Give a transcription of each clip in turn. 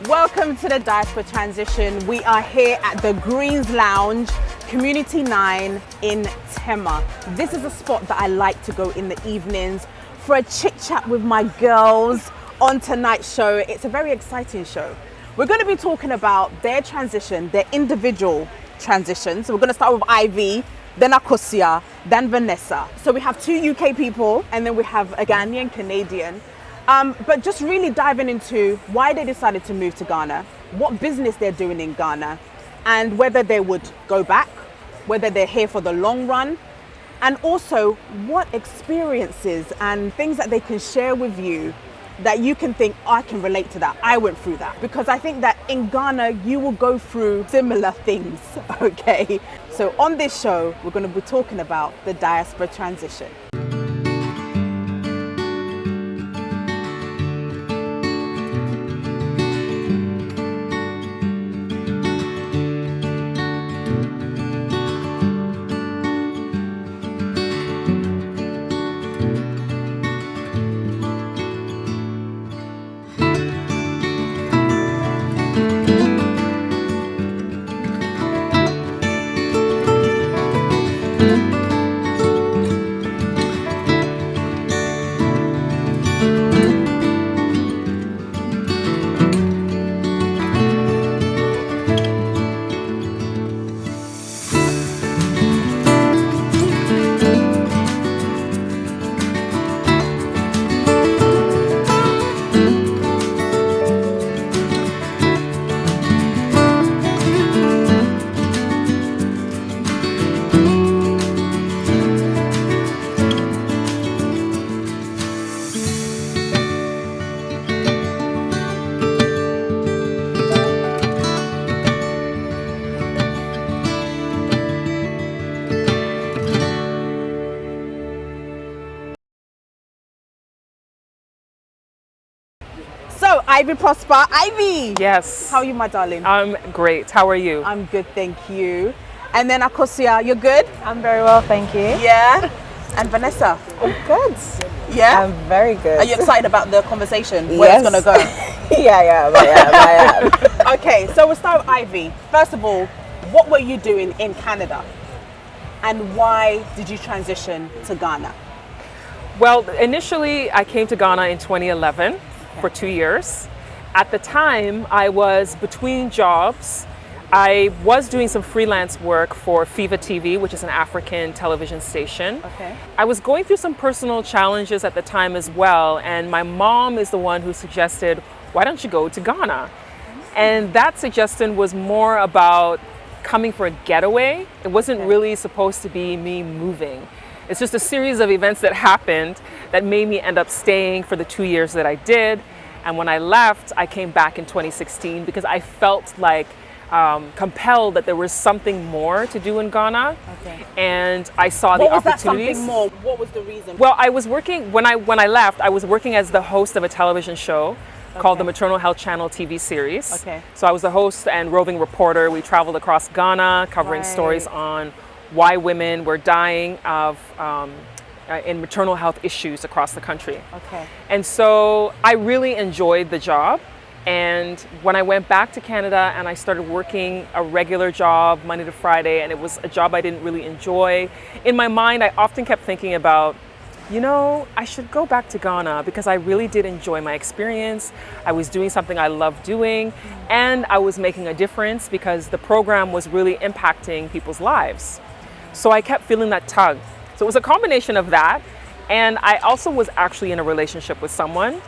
Welcome to the Diaspora Transition. We are here at the Greens Lounge, Community 9 in Tema. This is a spot that I like to go in the evenings for a chit chat with my girls on tonight's show. It's a very exciting show. We're going to be talking about their transition, their individual transitions. So we're going to start with Ivy, then Akosua, then Vanessa. So we have two UK people and then we have a Ghanaian Canadian. But just really diving into why they decided to move to Ghana, what business they're doing in Ghana, and whether they would go back, whether they're here for the long run, and also what experiences and things that they can share with you that you can think, oh, I can relate to that. I went through that. Because I think that in Ghana, you will go through similar things, okay? So on this show, we're going to be talking about the diaspora transition. So, Ivy Prosper. Ivy! Yes. How are you, my darling? I'm great. How are you? I'm good, thank you. And then Akosua, you're good? I'm very well, thank you. Yeah. And Vanessa? I'm good. Yeah? I'm very good. Are you excited about the conversation? Where it's going to go? I am. Okay, so we'll start with Ivy. First of all, what were you doing in Canada? And why did you transition to Ghana? Well, initially I came to Ghana in 2011 for 2 years. At the time, I was between jobs. I was doing some freelance work for Fiva TV, which is an African television station. Okay. I was going through some personal challenges at the time as well, and my mom is the one who suggested, why don't you go to Ghana? And that suggestion was more about coming for a getaway. It wasn't really supposed to be me moving. It's just a series of events that happened that made me end up staying for the 2 years that I did. And when I left, I came back in 2016 because I felt like compelled that there was something more to do in Ghana. Okay. And I saw the What was that opportunities. something more? What was the reason? Well, I was working, when I left, I was working as the host of a television show called the Maternal Health Channel TV series. Okay. So I was the host and roving reporter. We traveled across Ghana covering stories on why women were dying of in maternal health issues across the country. Okay. And so I really enjoyed the job. And when I went back to Canada and I started working a regular job Monday to Friday, and it was a job I didn't really enjoy, in my mind I often kept thinking about, you know, I should go back to Ghana because I really did enjoy my experience. I was doing something I loved doing, and I was making a difference because the program was really impacting people's lives. So I kept feeling that tug. So it was a combination of that. And I also was actually in a relationship with someone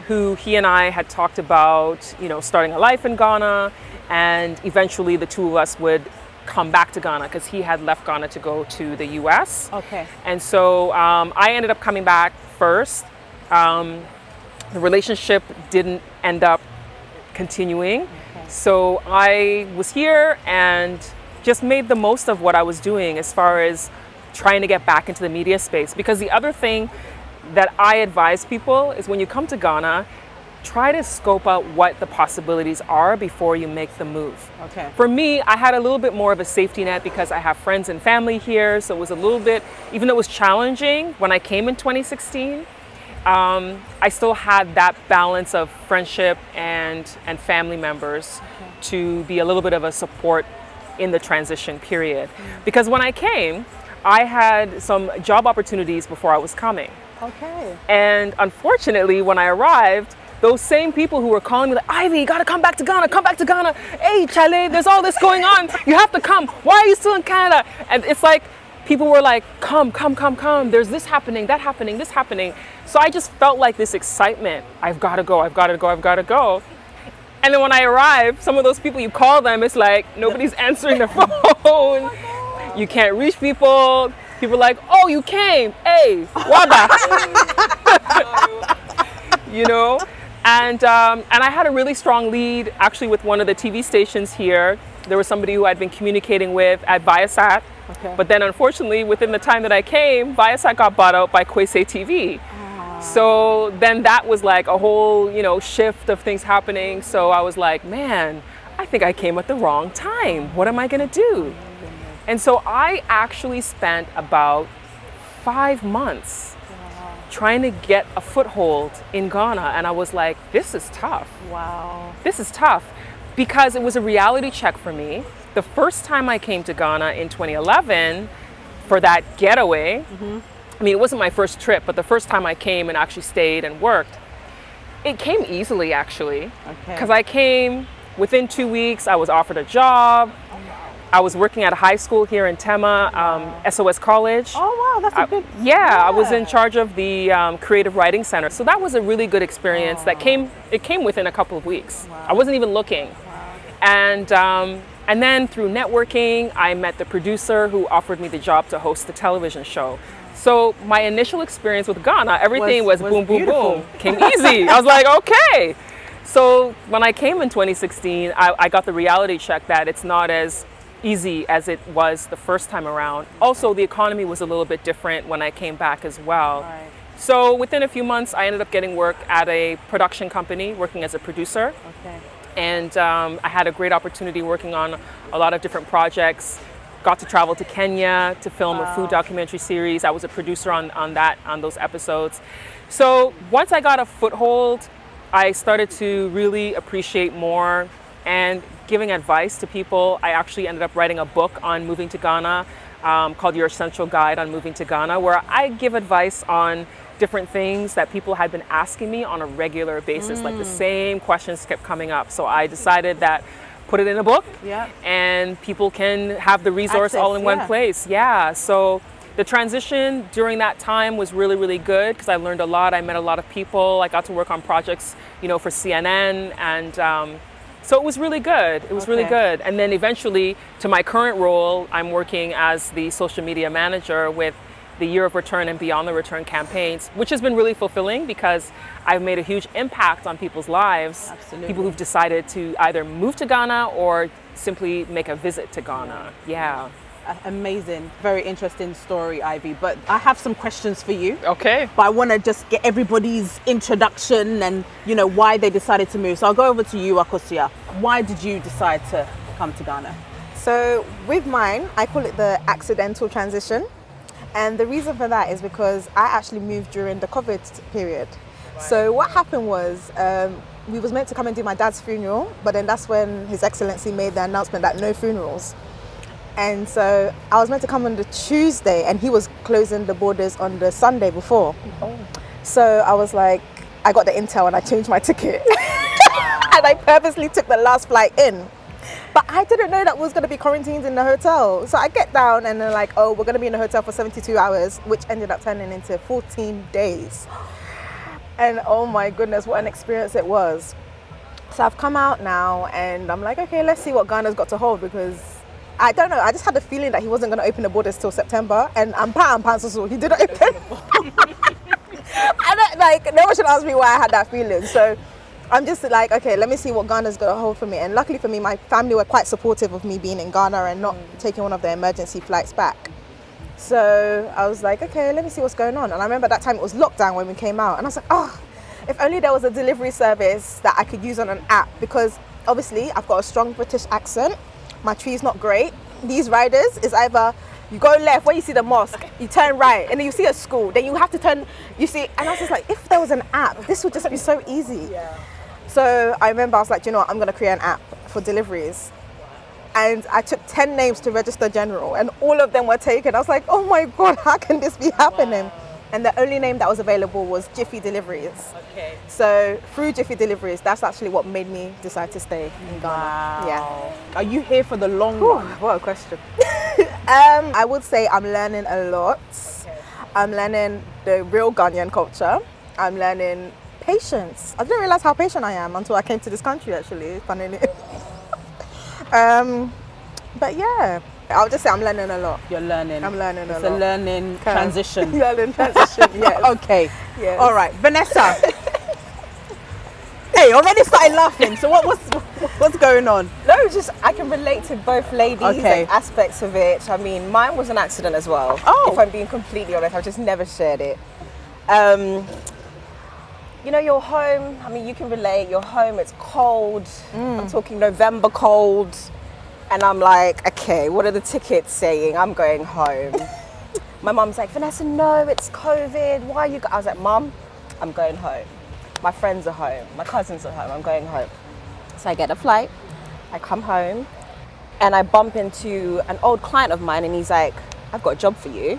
who he and I had talked about, you know, starting a life in Ghana, and eventually the two of us would come back to Ghana because he had left Ghana to go to the US. Okay. And so I ended up coming back first. The relationship didn't end up continuing. Okay. So I was here and just made the most of what I was doing as far as trying to get back into the media space. Because the other thing that I advise people is when you come to Ghana, try to scope out what the possibilities are before you make the move. Okay. For me, I had a little bit more of a safety net because I have friends and family here, so it was a little bit, even though it was challenging when I came in 2016, I still had that balance of friendship and family members to be a little bit of a support in the transition period. Because when I came, I had some job opportunities before I was coming. Okay. And unfortunately, when I arrived, those same people who were calling me like, Ivy, you gotta come back to Ghana, come back to Ghana. Hey, Chale, there's all this going on. You have to come. Why are you still in Canada? And it's like, people were like, come. There's this happening, that happening, this happening. So I just felt like this excitement. I've gotta go. And then when I arrived, some of those people, you call them, it's like, nobody's answering the phone. You can't reach people. People are like, oh, you came. Hey, wada. You know? And I had a really strong lead actually with one of the TV stations here. There was somebody who I'd been communicating with at Viasat. Okay. But then unfortunately, within the time that I came, Viasat got bought out by Kwese TV. So then that was like a whole, shift of things happening. So I was like, man, I think I came at the wrong time. What am I gonna do? And so I actually spent about 5 months trying to get a foothold in Ghana. And I was like, this is tough. Wow. This is tough because it was a reality check for me. The first time I came to Ghana in 2011 for that getaway, I mean, it wasn't my first trip, but the first time I came and actually stayed and worked, it came easily actually. Because I came within 2 weeks, I was offered a job. I was working at a high school here in Tema, SOS College. Oh, wow, that's a good... I was in charge of the Creative Writing Center. So that was a really good experience that came within a couple of weeks. Wow. I wasn't even looking. Wow. And then through networking, I met the producer who offered me the job to host the television show. So my initial experience with Ghana, everything was boom, boom, boom. Came easy. I was like, okay. So when I came in 2016, I got the reality check that it's not as easy as it was the first time around. Also, the economy was a little bit different when I came back as well. Right. So within a few months, I ended up getting work at a production company, working as a producer. Okay. And I had a great opportunity working on a lot of different projects. Got to travel to Kenya to film a food documentary series. I was a producer on those episodes. So once I got a foothold, I started to really appreciate more and giving advice to people. I actually ended up writing a book on moving to Ghana called Your Essential Guide on Moving to Ghana, where I give advice on different things that people had been asking me on a regular basis. Like the same questions kept coming up. So I decided that put it in a book and people can have the resource all in one place. Yeah. So the transition during that time was really, really good because I learned a lot. I met a lot of people. I got to work on projects, for CNN, and so it was really good. It was really good. And then eventually, to my current role, I'm working as the social media manager with the Year of Return and Beyond the Return campaigns, which has been really fulfilling because I've made a huge impact on people's lives. Absolutely. People who've decided to either move to Ghana or simply make a visit to Ghana. Yeah. Amazing. Very interesting story, Ivy. But I have some questions for you. Okay. But I want to just get everybody's introduction and, why they decided to move. So I'll go over to you, Akosua. Why did you decide to come to Ghana? So with mine, I call it the accidental transition. And the reason for that is because I actually moved during the COVID period. So what happened was we was meant to come and do my dad's funeral, but then that's when His Excellency made the announcement that no funerals. And so I was meant to come on the Tuesday and he was closing the borders on the Sunday before. So I was like, I got the intel and I changed my ticket. And I purposely took the last flight in. But I didn't know that we was going to be quarantined in the hotel. So I get down and they're like, oh, we're going to be in the hotel for 72 hours, which ended up turning into 14 days. And oh my goodness, what an experience it was. So I've come out now and I'm like, okay, let's see what Ghana's got to hold, because I don't know, I just had the feeling that he wasn't going to open the borders till September, and so he didn't open. No one should ask me why I had that feeling. So I'm just like, okay, let me see what Ghana's going to hold for me. And luckily for me, my family were quite supportive of me being in Ghana and not taking one of their emergency flights back. So I was like, okay, let me see what's going on. And I remember that time it was lockdown when we came out. And I was like, oh, if only there was a delivery service that I could use on an app, because obviously I've got a strong British accent. My tree's not great. These riders is either You go left, where you see the mosque, you turn right, and then you see a school. Then you have to turn, you see, and I was just like, if there was an app, this would just be so easy. Yeah. So I remember I was like, you know what, I'm going to create an app for deliveries. And I took 10 names to register general, and all of them were taken. I was like, oh my God, how can this be happening? Wow. And the only name that was available was Jiffy Deliveries. Okay. So through Jiffy Deliveries, that's actually what made me decide to stay in Ghana. Wow. Yeah. Are you here for the long run? What a question. I would say I'm learning a lot. Okay. I'm learning the real Ghanaian culture. I'm learning patience. I didn't realize how patient I am until I came to this country, actually, funnily. But yeah, I'll just say I'm learning a lot. You're learning. I'm learning a lot. It's a learning transition. Learning transition, yes. Okay. Yes. All right, Vanessa. Hey, already started laughing. So what's going on? No, just I can relate to both ladies Okay. and aspects of it. I mean, mine was an accident as well. Oh. If I'm being completely honest, I've just never shared it. You know, you're home. I mean, you can relate. You're home. It's cold. I'm talking November cold. And I'm like, okay, what are the tickets saying? I'm going home. My mum's like, Vanessa, no, it's COVID. Why are you? I was like, Mum, I'm going home. My friends are home. My cousins are home. I'm going home. So I get a flight. I come home. And I bump into an old client of mine. And he's like, I've got a job for you.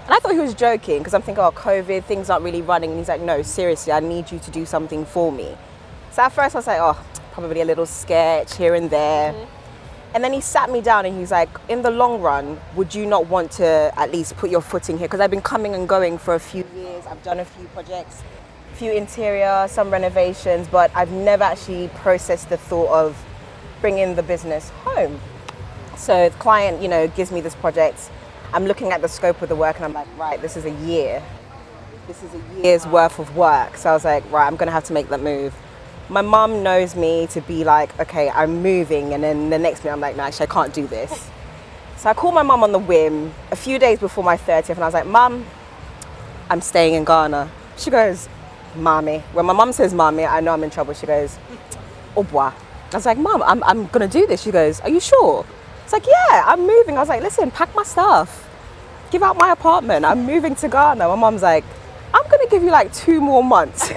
And I thought he was joking because I'm thinking, oh, COVID, things aren't really running. And he's like, no, seriously, I need you to do something for me. So at first I was like, oh, probably a little sketch here and there. And then he sat me down and he's like, in the long run, would you not want to at least put your foot in here? Because I've been coming and going for a few years. I've done a few projects, a few interior, some renovations, but I've never actually processed the thought of bringing the business home. So the client, you know, gives me this project. I'm looking at the scope of the work and I'm like, right, this is a year. This is a year's worth of work. So I was like, right, I'm going to have to make that move. My mum knows me to be like, okay, I'm moving. And then the next minute I'm like, no, actually, I can't do this. So I called my mum on the whim a few days before my 30th. And I was like, Mum, I'm staying in Ghana. She goes, Mommy. When my mum says Mommy, I know I'm in trouble. She goes, au revoir. I was like, Mum, I'm going to do this. She goes, are you sure? It's like, yeah, I'm moving. I was like, listen, pack my stuff. Give out my apartment. I'm moving to Ghana. My mum's like, I'm going to give you like 2 more months.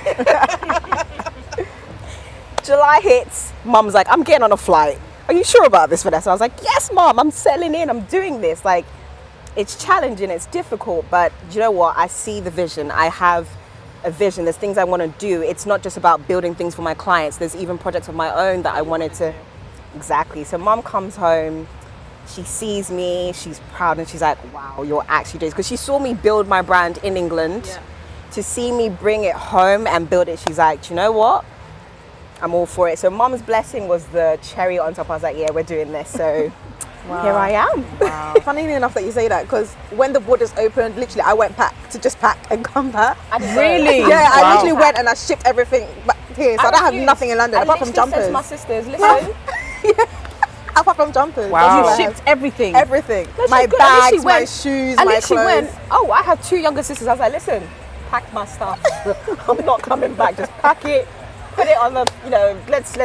July hits. Mum's like, I'm getting on a flight. Are you sure about this, Vanessa? I was like, yes, Mum, I'm settling in. I'm doing this. Like, it's challenging. It's difficult. But you know what? I see the vision. I have a vision. There's things I want to do. It's not just about building things for my clients. There's even projects of my own that I wanted to. Exactly. So Mum comes home. She sees me, she's proud, and she's like, wow, you're actually doing this. Because she saw me build my brand in England. Yeah. To see me bring it home and build it, she's like, you know what? I'm all for it. So Mum's blessing was the cherry on top. I was like, yeah, we're doing this. So wow. Here I am. Wow. Funny enough that you say that, because when the borders opened, literally I went to just pack and come back. Really? Yeah, wow. I literally went and I shipped everything back here. So I don't have nothing in London apart from jumpers. Said to my sisters, listen. Yeah. Apart from jumpers. Wow. You shipped everything? Everything. My bags, my shoes, my clothes. She went, oh, I have 2 younger sisters. I was like, listen, pack my stuff. I'm not coming back. Just pack it, put it on the, you know, let's,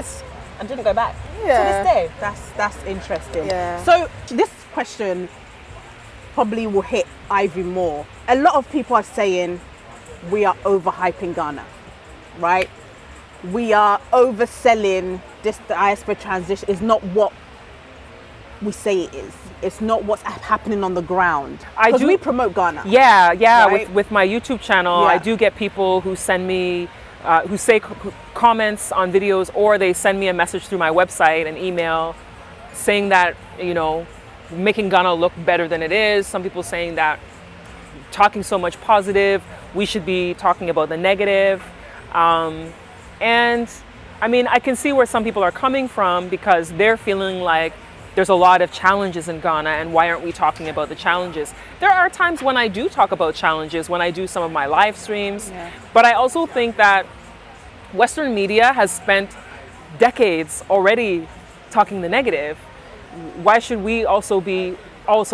and didn't go back. Yeah. To this day. That's interesting. Yeah. So this question probably will hit Ivy more. A lot of people are saying we are overhyping Ghana, right? We are overselling this diaspora transition. Is not what we say it is. It's not what's happening on the ground. Because we promote Ghana. Yeah, right? with my YouTube channel, I do get people who send me, who say comments on videos, or they send me a message through my website, an email, saying that, you know, making Ghana look better than it is. Some people saying that talking so much positive, we should be talking about the negative. And I mean, I can see where some people are coming from, because they're feeling like there's a lot of challenges in Ghana, and why aren't we talking about the challenges? There are times when I do talk about challenges, when I do some of my live streams, but I also think that Western media has spent decades already talking the negative. Why should we also be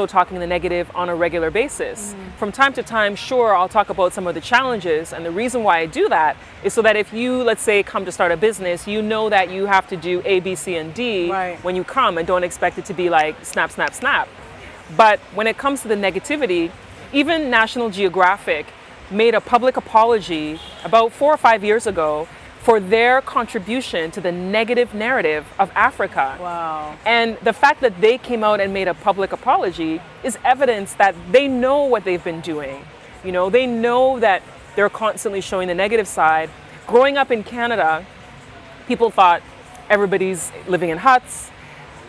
talking the negative on a regular basis? From time to time, sure, I'll talk about some of the challenges, and the reason why I do that is so that if you, let's say, come to start a business, you know that you have to do A, B, C, and D when you come, and don't expect it to be like snap, snap, snap. But when it comes to the negativity, even National Geographic made a public apology about 4 or 5 years ago for their contribution to the negative narrative of Africa. Wow. And the fact that they came out and made a public apology is evidence that they know what they've been doing. You know, they know that they're constantly showing the negative side. Growing up in Canada, people thought everybody's living in huts,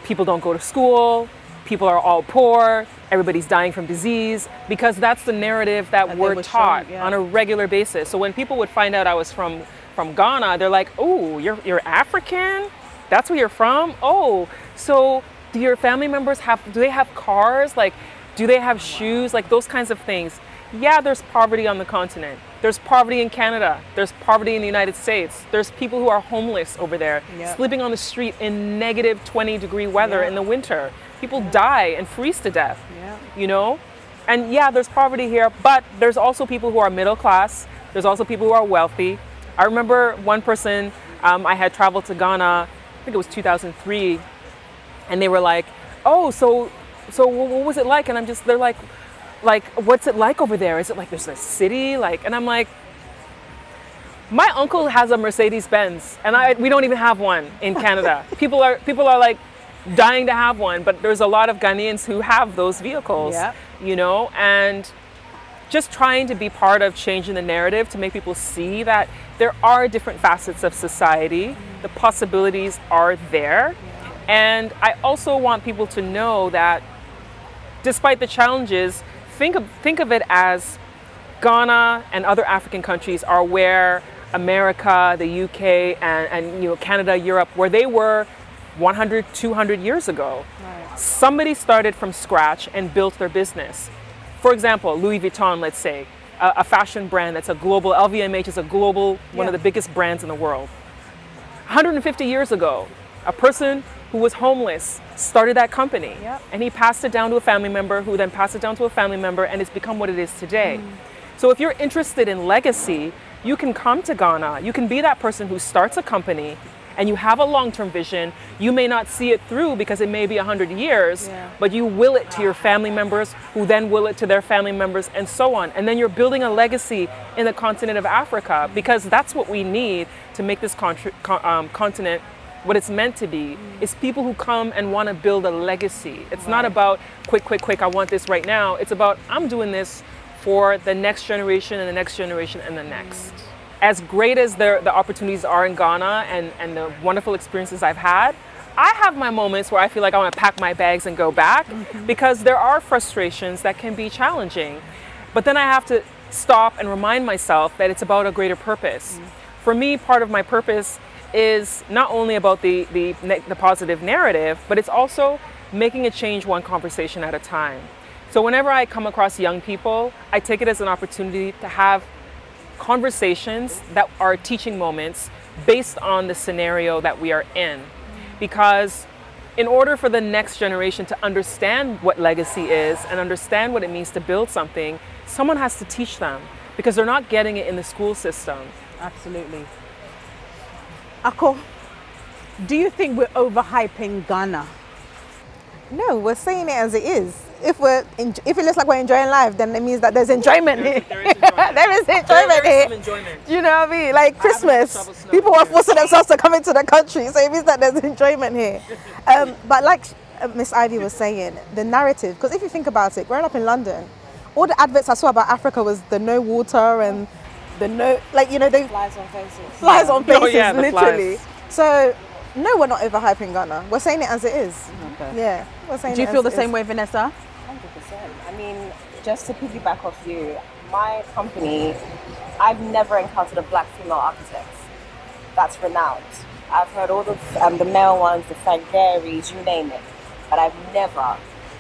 people don't go to school, people are all poor, everybody's dying from disease, because that's the narrative that we're taught on a regular basis. So when people would find out I was from Ghana, they're like, oh, you're African? That's where you're from? Oh, so do your family members do they have cars? Like, do they have shoes? Like those kinds of things. Yeah, there's poverty on the continent. There's poverty in Canada. There's poverty in the United States. There's people who are homeless over there, sleeping on the street in negative 20-degree weather in the winter. People die and freeze to death, you know? And yeah, there's poverty here, but there's also people who are middle class. There's also people who are wealthy. I remember one person, I had traveled to Ghana, I think it was 2003, and they were like, oh, so what was it like? And they're like, what's it like over there? Is it like there's a city? Like, and I'm like, my uncle has a Mercedes-Benz, and we don't even have one in Canada. People are like dying to have one, but there's a lot of Ghanaians who have those vehicles, you know, and just trying to be part of changing the narrative to make people see that there are different facets of society. The possibilities are there. And I also want people to know that despite the challenges, think of it as Ghana and other African countries are where America, the UK, and you know, Canada, Europe, where they were 100, 200 years ago. Right. Somebody started from scratch and built their business. For example, Louis Vuitton, let's say, a fashion brand that's a global, LVMH is a global, one of the biggest brands in the world. 150 years ago, a person who was homeless started that company, and he passed it down to a family member, who then passed it down to a family member, and it's become what it is today. So if you're interested in legacy, you can come to Ghana. You can be that person who starts a company and you have a long-term vision. You may not see it through because it may be 100 years, but you will it to your family members, who then will it to their family members, and so on. And then you're building a legacy in the continent of Africa, because that's what we need to make this continent what it's meant to be, is people who come and want to build a legacy. It's not about quick, I want this right now. It's about, I'm doing this for the next generation and the next generation and the next. As great as the opportunities are in Ghana and the wonderful experiences I've had, I have my moments where I feel like I want to pack my bags and go back, because there are frustrations that can be challenging. But then I have to stop and remind myself that it's about a greater purpose. For me, part of my purpose is not only about the positive narrative, but it's also making a change one conversation at a time. So whenever I come across young people, I take it as an opportunity to have conversations that are teaching moments based on the scenario that we are in. Because in order for the next generation to understand what legacy is and understand what it means to build something, someone has to teach them, because they're not getting it in the school system. Absolutely. Ako, do you think we're overhyping Ghana? No, we're saying it as it is. If it looks like we're enjoying life, then it means that there's enjoyment here. There is enjoyment here. You know what I mean? Like Christmas, people are forcing themselves to come into the country, so it means that there's enjoyment here. But like Miss Ivy was saying, the narrative, because if you think about it, growing up in London, all the adverts I saw about Africa was the no water and the no, like, you know, they Flies on faces. Flies on faces, literally. Flies. So no, we're not overhyping Ghana. We're saying it as it is. Okay. Yeah, we're saying. Do you feel the same way, Vanessa? 100%. I mean, just to piggyback off you, my company, I've never encountered a black female architect that's renowned. I've heard all the male ones, the Fangaries, you name it, but I've never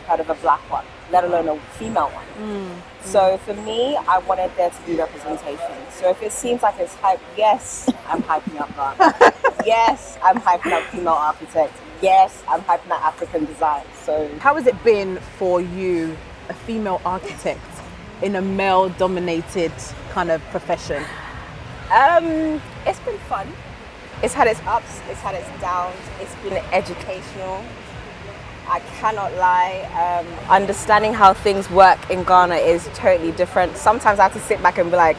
heard of a black one, let alone a female one. So for me, I wanted there to be representation. So if it seems like it's hype, yes, I'm hyping up Ghana. Yes, I'm hyping up female architects. Yes, I'm hyping up African design. So how has it been for you, a female architect in a male-dominated kind of profession? It's been fun. It's had its ups, it's had its downs. It's been educational. I cannot lie. Understanding how things work in Ghana is totally different. Sometimes I have to sit back and be like,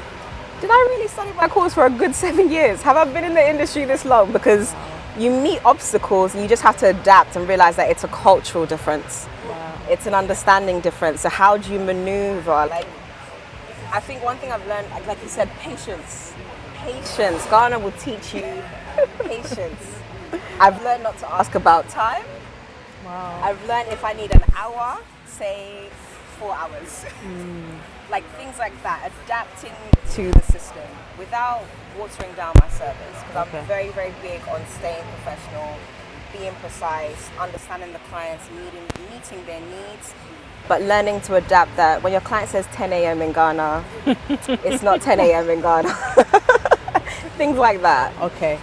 did I really study my course for a good 7 years? Have I been in the industry this long? Because you meet obstacles and you just have to adapt and realize that it's a cultural difference. Wow. It's an understanding difference. So how do you maneuver? Like, I think one thing I've learned, like you said, patience. Patience. Ghana will teach you patience. I've learned not to ask about time. Wow. I've learned if I need an hour, say 4 hours. Like things like that, adapting to the system without watering down my service. Because I'm very, very big on staying professional, being precise, understanding the clients, meeting their needs, but learning to adapt that when your client says 10 a.m. in Ghana, it's not 10 a.m. in Ghana. Things like that. Okay.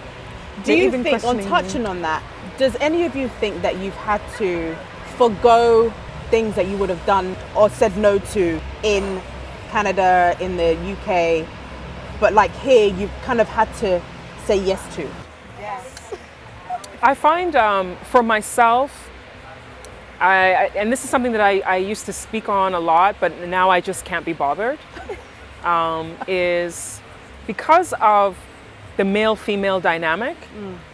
Do you think, on touching on that, does any of you think that you've had to forgo things that you would have done or said no to in Canada, in the UK, but like here you've kind of had to say yes to? Yes. I find for myself, and this is something that I used to speak on a lot, but now I just can't be bothered, is because of the male-female dynamic,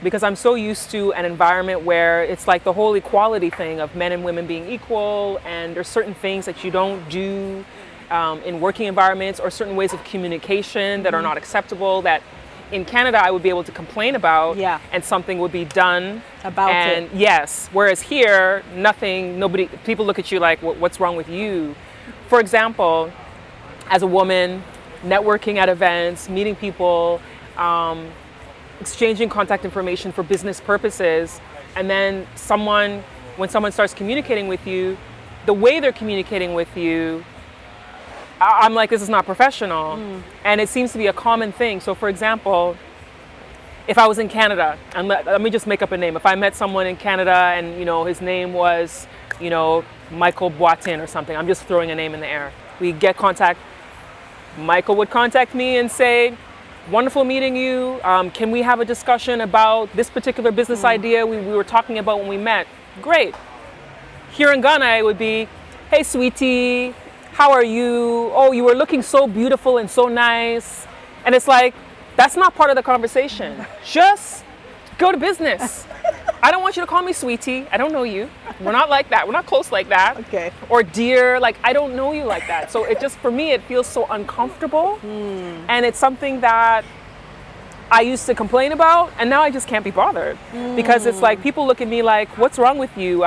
because I'm so used to an environment where it's like the whole equality thing of men and women being equal, and there's certain things that you don't do in working environments or certain ways of communication that are not acceptable, that in Canada I would be able to complain about, and something would be done about it. Yes, whereas here, nobody, people look at you like, what's wrong with you? For example, as a woman, networking at events, meeting people, exchanging contact information for business purposes, and then when someone starts communicating with you, the way they're communicating with you, I'm like, this is not professional. And it seems to be a common thing. So for example, if I was in Canada, and let me just make up a name. If I met someone in Canada and, his name was, Michael Boatin or something, I'm just throwing a name in the air. We get contact. Michael would contact me and say, wonderful meeting you. Can we have a discussion about this particular business idea we were talking about when we met? Great. Here in Ghana, it would be, hey, sweetie, how are you? Oh, you were looking so beautiful and so nice. And it's like, that's not part of the conversation. Just go to business. I don't want you to call me sweetie. I don't know you. We're not like that. We're not close like that. Okay. Or dear, like I don't know you like that. So it just, for me, it feels so uncomfortable. And it's something that I used to complain about, and now I just can't be bothered. Because it's like, people look at me like, what's wrong with you?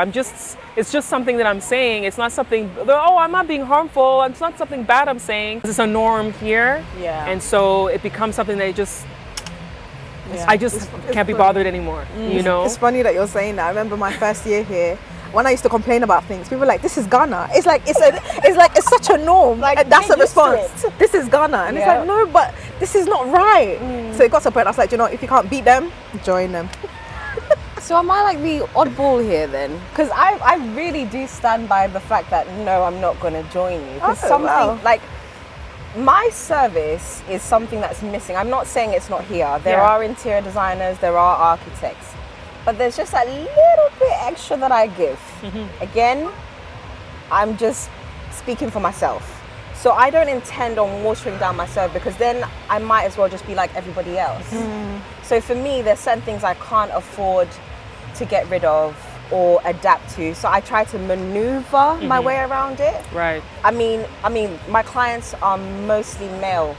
It's just something that I'm saying. It's not something, I'm not being harmful. It's not something bad I'm saying. It's a norm here. Yeah. And so it becomes something that I just can't be bothered anymore, It's funny that you're saying that. I remember my first year here, when I used to complain about things, people were like, this is Ghana. It's like, it's such a norm. Like, and that's a get used to response. This is Ghana. And it's like, no, but this is not right. So it got to a point, I was like, if you can't beat them, join them. So am I like the oddball here then? Because I really do stand by the fact that no, I'm not going to join you. Because like, my service is something that's missing. I'm not saying it's not here. There are interior designers, there are architects, but there's just a little bit extra that I give. Again, I'm just speaking for myself. So I don't intend on watering down myself, because then I might as well just be like everybody else. So for me, there's certain things I can't afford to get rid of or adapt to. So I try to maneuver my way around it. Right. I mean, my clients are mostly male.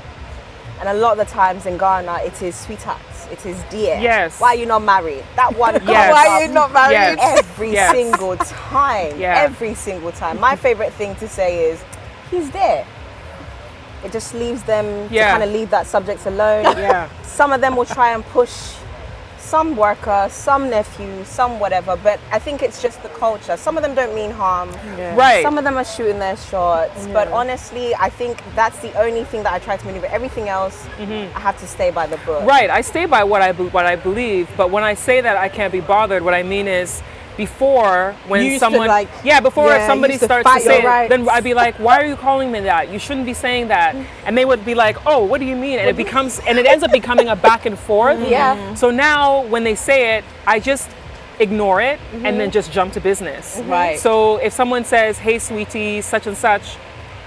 And a lot of the times in Ghana, it is sweethearts. It is dear. Yes. Why are you not married? That one comes Why up are you not married? every single time. Every single time. My favorite thing to say is, he's there. It just leaves them to kind of leave that subject alone. Some of them will try and push some worker, some nephew, some whatever, but I think it's just the culture. Some of them don't mean harm. Right. Some of them are shooting their shots. But honestly, I think that's the only thing that I try to maneuver. Everything else, I have to stay by the book. Right. I stay by what I believe, but when I say that I can't be bothered, what I mean is, before when someone somebody starts to say it, then I'd be like, why are you calling me that? You shouldn't be saying that. And they would be like, oh, what do you mean? And it ends up becoming a back and forth. So now when they say it, ignore it and then just jump to business. Right. So if someone says, hey, sweetie, such and such,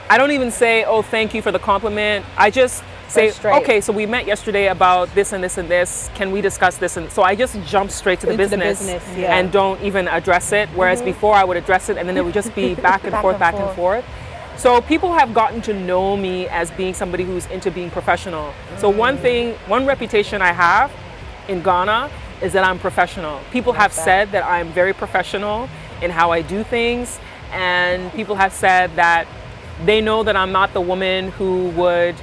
I don't even say, oh, thank you for the compliment. I just say, straight. okay, so we met yesterday about this and this and this. Can we discuss this? And so I just jump straight to the Into the business, business, yeah. and don't even address it. Whereas before I would address it and then it would just be back and forth, back and forth. So people have gotten to know me as being somebody who's into being professional. So one reputation I have in Ghana is that I'm professional. People have said that I'm very professional in how I do things, and people have said that they know that I'm not the woman who would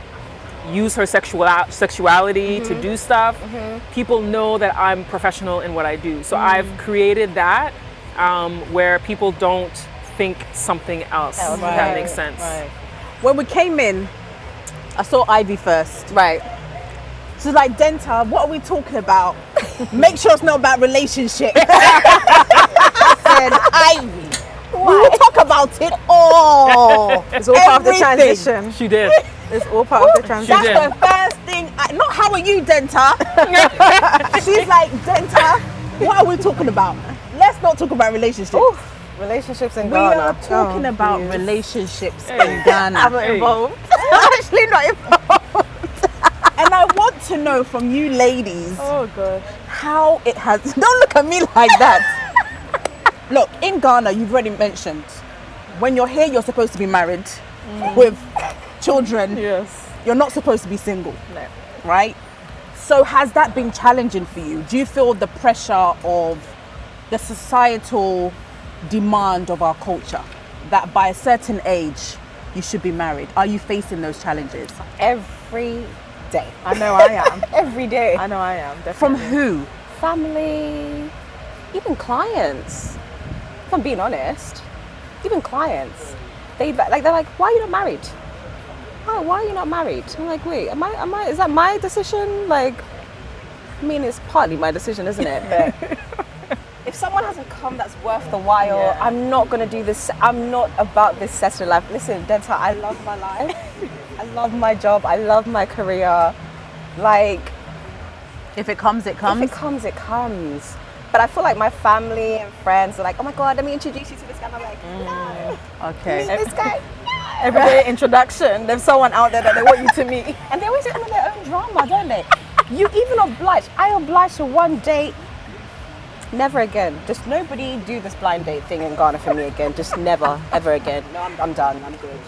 use her sexuality to do stuff. People know that I'm professional in what I do. So I've created that where people don't think something else, if that makes sense. Right. When we came in, I saw Ivy first. Right. She's like, Denta, what are we talking about? Make sure it's not about relationships. I said, Ivy, we will talk about it all. It's all part of the Everything. transition. She did. It's all part of the transition. did. That's the first thing. Not how are you, Denta? She's like, Denta, what are we talking about? Let's not talk about relationships. Relationships in We Ghana. are talking about please. relationships in Ghana. I'm not involved. I'm actually not involved. And I want to know from you ladies Oh God. how it has. Don't look at me like that. Look, in Ghana, you've already mentioned, when you're here, you're supposed to be married with children. Yes. You're not supposed to be single, No. right? So has that been challenging for you? Do you feel the pressure of the societal demand of our culture that by a certain age you should be married? Are you facing those challenges? Every day. I know I am. Every day. I know I am. Definitely. From who? Family, even clients. If I'm being honest, even clients. They're like, why are you not married? Oh, why are you not married? I'm like, wait, is that my decision? Like, I mean, it's partly my decision, isn't it? But if someone hasn't come that's worth the while, I'm not gonna do this. I'm not about this secular life. Listen, Denta, I love my life. I love my job. I love my career. Like, If it comes, it comes. if it comes, it comes. But I feel like my family and friends are like, oh my God, let me introduce you to this guy. And I'm like, no, Okay. meet this guy. everyday introduction. There's someone out there that they want you to meet. And they always come with their own drama, don't they? You even oblige. I oblige to one date. Never again. Just nobody do this blind date thing in Ghana for me again. Just never, ever again. No, I'm done. I'm good.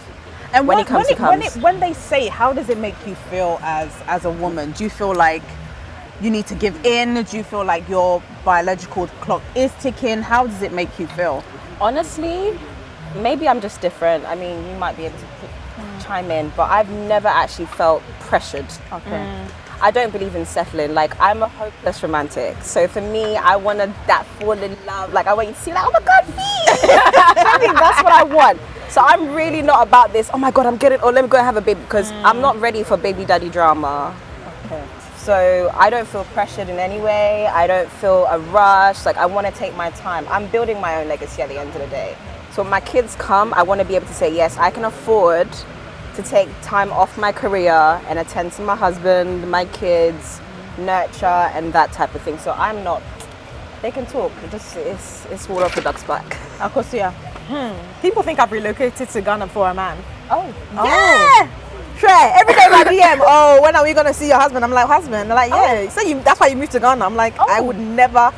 And When he comes, he comes. when they say, how does it make you feel as a woman? Do you feel like you need to give in? Do you feel like your biological clock is ticking? How does it make you feel? Honestly, maybe I'm just different. I mean, you might be able to chime in, but I've never actually felt pressured. Okay. I don't believe in settling. Like, I'm a hopeless romantic. So for me, I want that fall in love. Like, I want you to see, like, oh my God, feet. I think that's what I want. So I'm really not about this, oh my God, I'm getting, or let me go and have a baby, because I'm not ready for baby daddy drama. Okay. So I don't feel pressured in any way. I don't feel a rush. Like, I want to take my time. I'm building my own legacy at the end of the day. So when my kids come, I want to be able to say, yes, I can afford to take time off my career and attend to my husband, my kids, nurture, and that type of thing. So I'm not, they can talk. It's water off the duck's back. Akosua. People think I've relocated to Ghana for a man. Oh, Yeah. Sure. Every day my DM, oh, when are we gonna see your husband? I'm like, husband? They're like, yeah. So that's why you moved to Ghana. I'm like, I would never.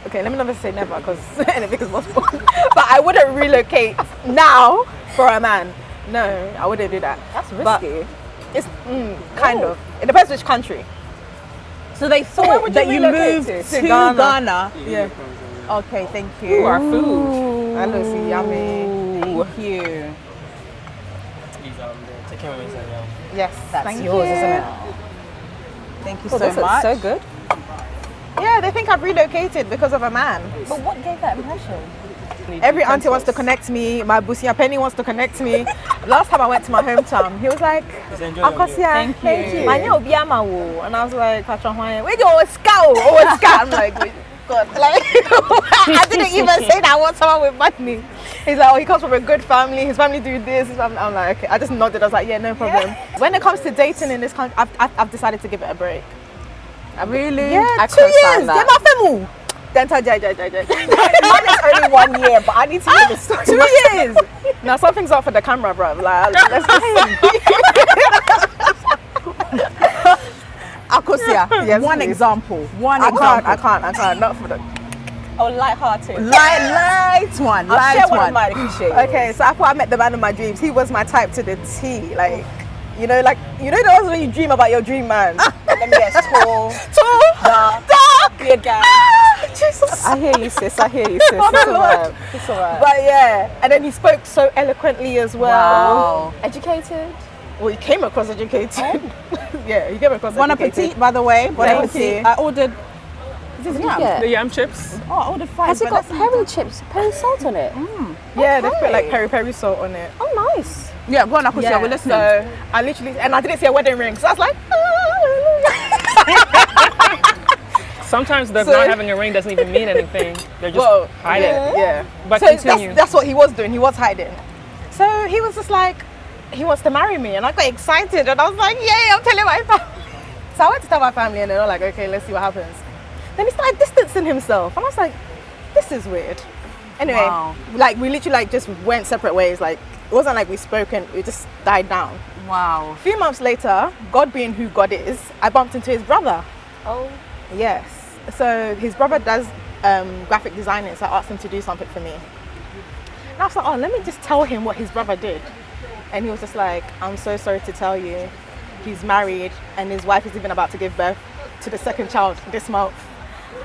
Okay, let me never say never because anything is possible. But I wouldn't relocate now for a man. No, I wouldn't do that. that's But risky. it's kind of. It depends which country. So they where thought would that you you relocate moved to? to Ghana. Ghana. Yeah. Okay, thank Ooh, you. our food. I love see yummy. Thank you. Please, the chicken wings are yum. Yes, That's thank yours, you. isn't it? Thank you Oh, so this looks much. so good. Yeah, they think I've relocated because of a man. But what gave that impression? Every auntie wants to connect me. My Busia Penny wants to connect me. Last time I went to my hometown, he was like, Please enjoy your meal. Akosia, Thank you. Manya Obiama wo. And I was like, where you always scout? Always scout. I'm like, wait, God. Like, I didn't even say that I want someone with money. He's like, oh, he comes from a good family. His family do this. I'm like, okay. I just nodded. I was like, yeah, no problem. When it comes to dating in this country, I've decided to give it a break. Really? Yeah, I 2 co-sign years. that. They're not family. Dental Jai. Mine is only 1 year, but I need to hear the story. 2 years. Now something's off for the camera, bro. Like, let's Akosia, Yes, one please. example. One I example. can't. Not for the. Oh, light-hearted. Light one. I'll share Light one of one. mine if you share. Okay, so after I met the man of my dreams, he was my type to the T. Like, you know those when you dream about your dream man. Let me guess, tall, dark, beard guy. Jesus. I hear you, sis. It's alright. It's alright. But yeah, and then he spoke so eloquently as well. Wow. Educated. Well, he came across educated. Yeah, he came across Bon educated. appetit, by the way. Bon Thank appetit. you. I ordered. Is this Yeah. yam? The yam chips. Oh, I ordered 5. Has it but got that's- peri chips, peri salt on it? Yeah, they put like Okay. peri salt on it. Oh, nice. Yeah, go on, Akosia. We're listening. So I literally, and I didn't see a wedding ring, so I was like, Sometimes the So- not having a ring doesn't even mean anything. They're just whoa, hiding. yeah. But So continue. that's what he was doing. He was hiding. So he was just like, he wants to marry me, and I got excited, and I was like, yay! I'm telling my family. So I went to tell my family, and they were like, okay, let's see what happens. Then he started distancing himself, and I was like, this is weird. Anyway, Wow. like we literally like just went separate ways. Like it wasn't like we spoke and it just died down. Wow. A few months later, God being who God is, I bumped into his brother. Oh. Yes. So his brother does graphic designing, so I asked him to do something for me. And I was like, oh, let me just tell him what his brother did. And he was just like, I'm so sorry to tell you, he's married and his wife is even about to give birth to the second child this month.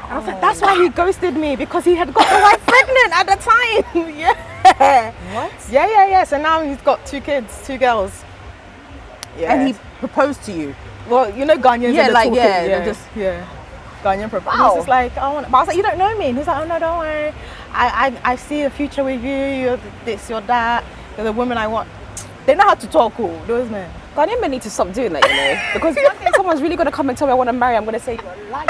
And I was like, that's why he ghosted me, because he had got the wife pregnant at the time. Yeah. What? Yeah. So now he's got 2 kids, 2 girls. Yeah. And he proposed to you. Well, you know Ghanaians. Yeah, are the like, talking, yeah, they're just- Ghanaian proposal. He Wow. was just like, but I was like, you don't know me. And he's like, oh no, don't worry. I see a future with you. You're this, you're that. You're the woman I want. They know how to talk, cool. Those men. Ghanaian men need to stop doing that, you know. Because one day someone's really going to come and tell me I want to marry, I'm going to say, you're a liar.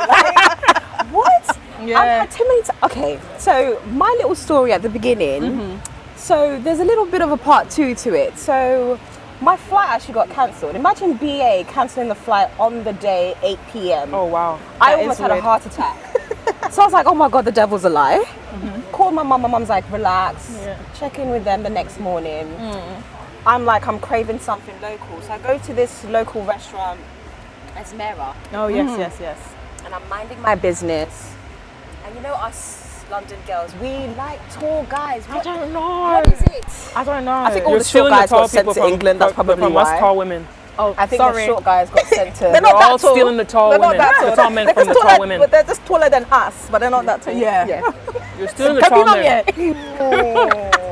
Like, what? Yeah. I've had too many Okay, so my little story at the beginning. So there's a little bit of a part 2 to it. So my flight actually got cancelled. Imagine BA cancelling the flight on the day, 8 p.m. Oh wow. I That almost is had a weird. heart attack. So I was like, oh my God, the devil's a lie. Called my mum. My mum's like, relax. Yeah. Check in with them the next morning. I'm like, I'm craving something local. So I go to this local restaurant, Esmera, Oh yes. and I'm minding my business. And you know us London girls, we like tall guys. I don't know. What is it? I don't know. I think all You're the short stealing the guys tall got sent people to from England. That's probably from why. us tall women. Oh, I think sorry. the short guys got sent to. They're They're not all that tall. stealing the tall They're not women. that The tall. tall men They're from just the tall taller- women. But they're just taller than us. But they're not that tall. Yeah. You're stealing the Have you tall not men. yet?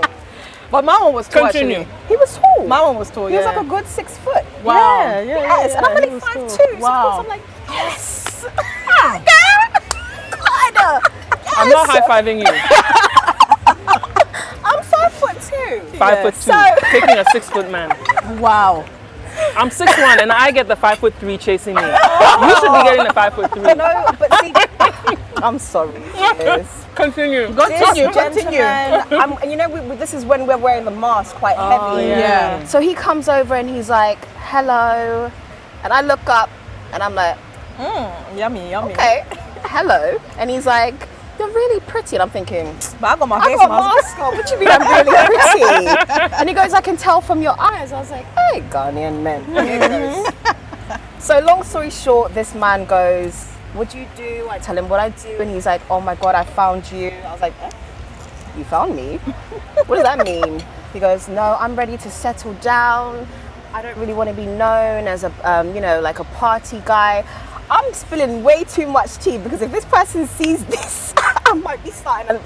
But my one was tall. Continue. Actually. He was tall. My one was tall. He Yeah. was like a good 6 foot. Wow. Yeah. Yes, and I'm he only was 5'2". tall. So Wow. of course I'm like, yes. Kinda. I'm not high-fiving you. I'm 5'2". 5'2", taking a 6 foot man. Wow. I'm 6'1", and I get the 5'3" chasing me. You should be getting the 5'3". No, but see, I'm sorry. Yes. Continue. Continue. And you know, this is when we're wearing the mask quite heavy. Yeah. So he comes over and he's like, hello. And I look up and I'm like, Yummy. okay, hello. And he's like, you're really pretty. And I'm thinking, But I got my I face got a mask. mask on. What do you mean I'm really pretty? And he goes, I can tell from your eyes. I was like, hey, Ghanaian men. He goes. So long story short, this man goes, what do you do? I tell him what I do. And he's like, oh my God, I found you. I was like, you found me? What does that mean? He goes, no, I'm ready to settle down. I don't really want to be known as a, like a party guy. I'm spilling way too much tea because if this person sees this, I might be starting.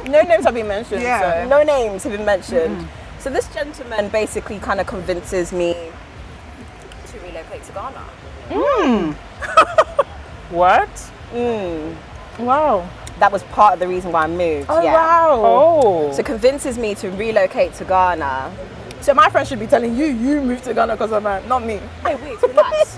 No names have been mentioned. Yeah. So. No names have been mentioned. So this gentleman basically kind of convinces me to relocate to Ghana. What? Wow. That was part of the reason why I moved. Oh yeah. wow. Oh. So convinces me to relocate to Ghana. So my friend should be telling you moved to Ghana because of that, not me. Hey, wait, relax.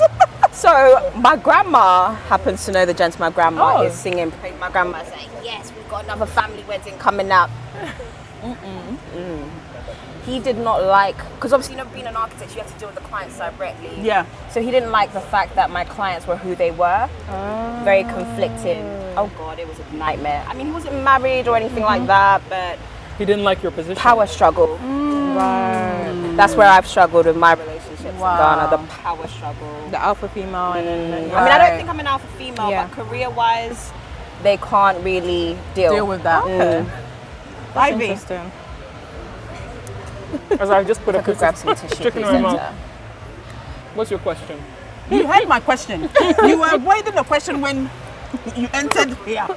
So my grandma happens to know the gentleman. My grandma Oh. is singing. My grandma's like, yes, we've got another family wedding coming up. he did not like, because obviously, you know, being an architect, you have to deal with the clients directly. Yeah. So he didn't like the fact that my clients were who they were. Very conflicting. Oh God, it was a nightmare. I mean, he wasn't married or anything like that, but He didn't like your position. power struggle. Right. That's where I've struggled with my relationships Wow. in Ghana, the power struggle. The alpha female and then I mean, I don't think I'm an alpha female, Yeah. but career-wise, they can't really Deal with that. Okay. Ivy. Interesting. As I just put a I could piece grab of some tissue, chicken please, in my Center. mouth. What's your question? You heard my question. You were avoiding the question when you entered here.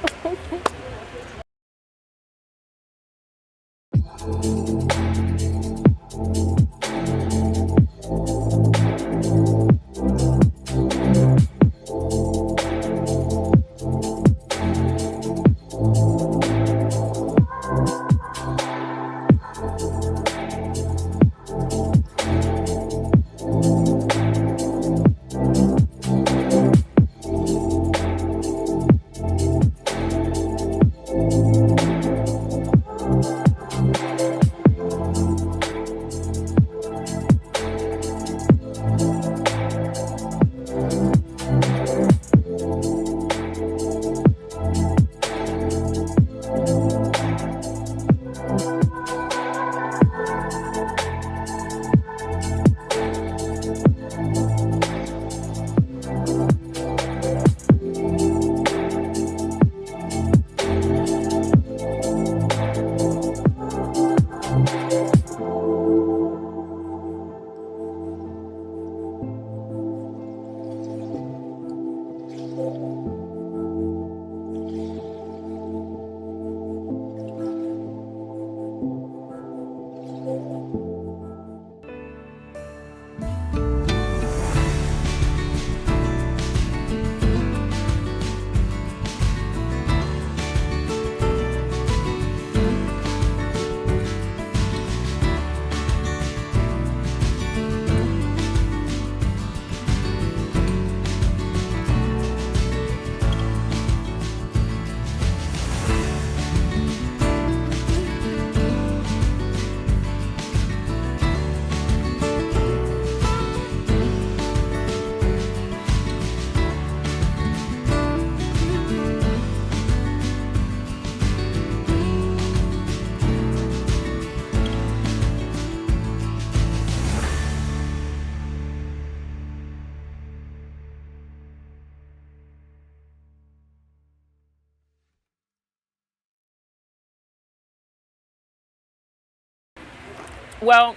Well,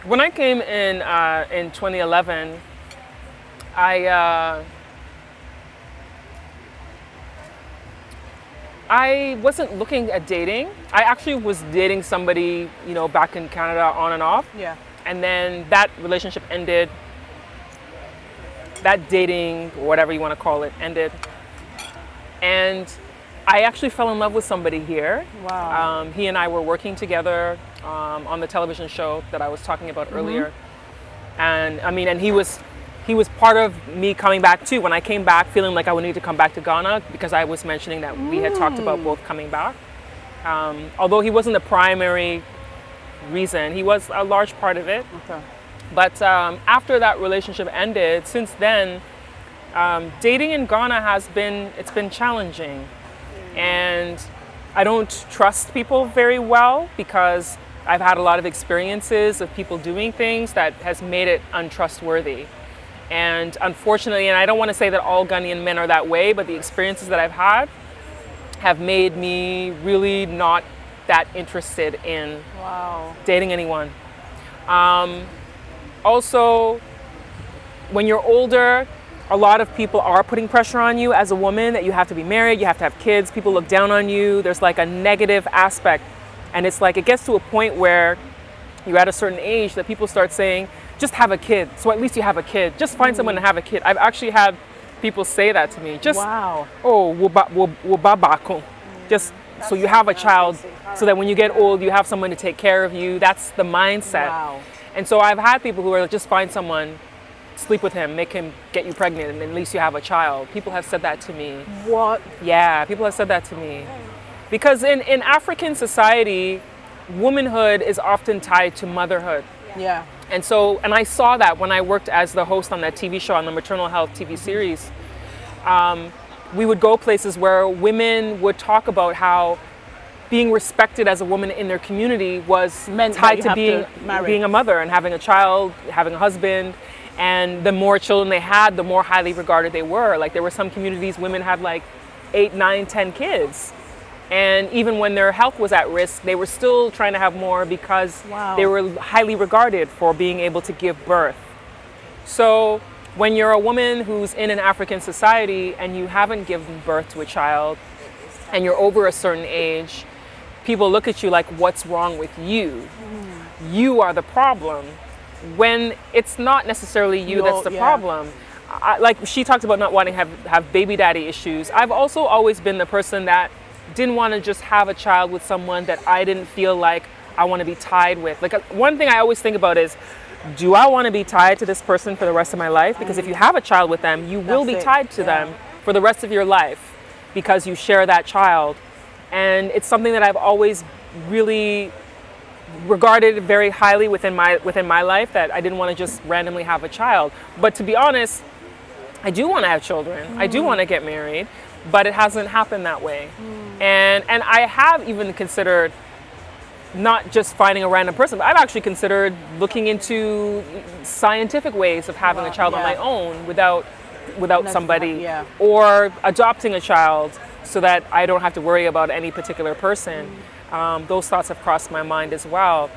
when I came in 2011, I wasn't looking at dating. I actually was dating somebody, you know, back in Canada on and off. Yeah. And then that relationship ended. That dating, or whatever you want to call it, ended. And I actually fell in love with somebody here. Wow. He and I were working together on the television show that I was talking about earlier. And I mean, and he was part of me coming back too. When I came back, feeling like I would need to come back to Ghana, because I was mentioning that we had talked about both coming back. Although he wasn't the primary reason, he was a large part of it. Okay. But after that relationship ended, since then, dating in Ghana it's been challenging. And I don't trust people very well, because I've had a lot of experiences of people doing things that has made it untrustworthy. And unfortunately, and I don't want to say that all Ghanaian men are that way, but the experiences that I've had have made me really not that interested in dating anyone. Also, when you're older, a lot of people are putting pressure on you as a woman that you have to be married, you have to have kids, people look down on you. There's like a negative aspect. And it's like, it gets to a point where you're at a certain age that people start saying, just have a kid. So at least you have a kid. Just find someone to have a kid. I've actually had people say that to me. Just, wubabako. Just so you have a child, so that when you get old, you have someone to take care of you. That's the mindset. Wow. And so I've had people who are like, just find someone, sleep with him, make him get you pregnant, and at least you have a child. People have said that to me. What? Yeah, people have said that to me. Because in African society, womanhood is often tied to motherhood. Yeah. And so, and I saw that when I worked as the host on that TV show, on the maternal health TV series. We would go places where women would talk about how being respected as a woman in their community was Meant that tied you to have being to marry. being a mother and having a child, having a husband. And the more children they had, the more highly regarded they were. Like there were some communities, women had like 8, 9, 10 kids. And even when their health was at risk, they were still trying to have more because Wow. they were highly regarded for being able to give birth. So when you're a woman who's in an African society and you haven't given birth to a child and you're over a certain age, people look at you like, what's wrong with you? You are the problem. When it's not necessarily you that's the problem. Like she talked about not wanting to have baby daddy issues. I've also always been the person that didn't want to just have a child with someone that I didn't feel like I want to be tied with. Like one thing I always think about is, do I want to be tied to this person for the rest of my life? Because if you have a child with them, you will be tied to them for the rest of your life because you share that child. And it's something that I've always really regarded very highly within my life, that I didn't want to just randomly have a child. But to be honest, I do want to have children. I do want to get married, but it hasn't happened that way. And I have even considered not just finding a random person, but I've actually considered looking into scientific ways of having a child on my own without somebody, or adopting a child so that I don't have to worry about any particular person. Those thoughts have crossed my mind as well.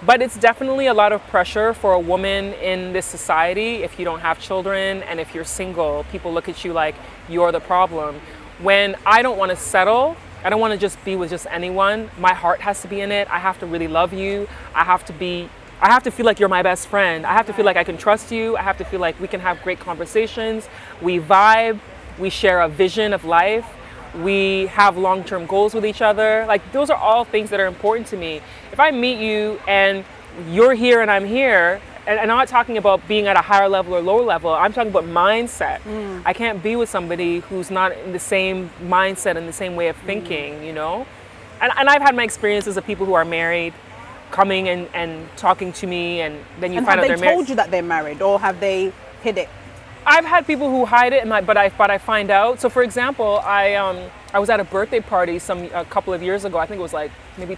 But it's definitely a lot of pressure for a woman in this society if you don't have children and if you're single. People look at you like you're the problem. When I don't want to settle, I don't want to just be with just anyone. My heart has to be in it. I have to really love you. I have to feel like you're my best friend. I have to feel like I can trust you. I have to feel like we can have great conversations. We vibe. We share a vision of life. We have long-term goals with each other. Like those are all things that are important to me. If I meet you and you're here and I'm here, and I'm not talking about being at a higher level or lower level, I'm talking about mindset. I can't be with somebody who's not in the same mindset and the same way of thinking, you know? And I've had my experiences of people who are married coming and talking to me, and then you find out they're married. Have they told you that they're married, or have they hid it? I've had people who hide it, but I find out. So for example, I was at a birthday party a couple of years ago. I think it was like maybe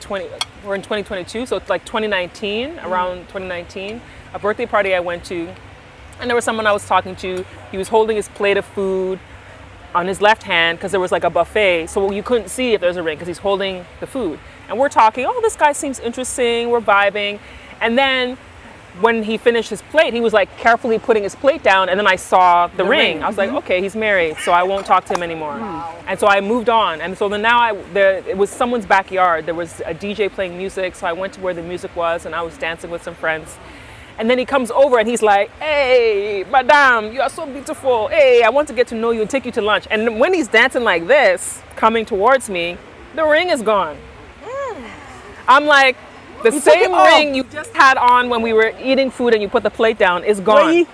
we're in 2022, so it's like 2019, around 2019. A birthday party I went to, and there was someone I was talking to. He was holding his plate of food on his left hand because there was like a buffet, so you couldn't see if there's a ring because he's holding the food. And we're talking, oh, this guy seems interesting, we're vibing. And then when he finished his plate, he was like carefully putting his plate down, and then I saw the ring. I was like, okay, he's married, so I won't talk to him anymore. And so I moved on. And so then now it was someone's backyard. There was a DJ playing music, so I went to where the music was, and I was dancing with some friends. And then he comes over and he's like, hey, madame, you are so beautiful. Hey, I want to get to know you and take you to lunch. And when he's dancing like this, coming towards me, the ring is gone. I'm like, the same ring you just had on when we were eating food and you put the plate down is gone.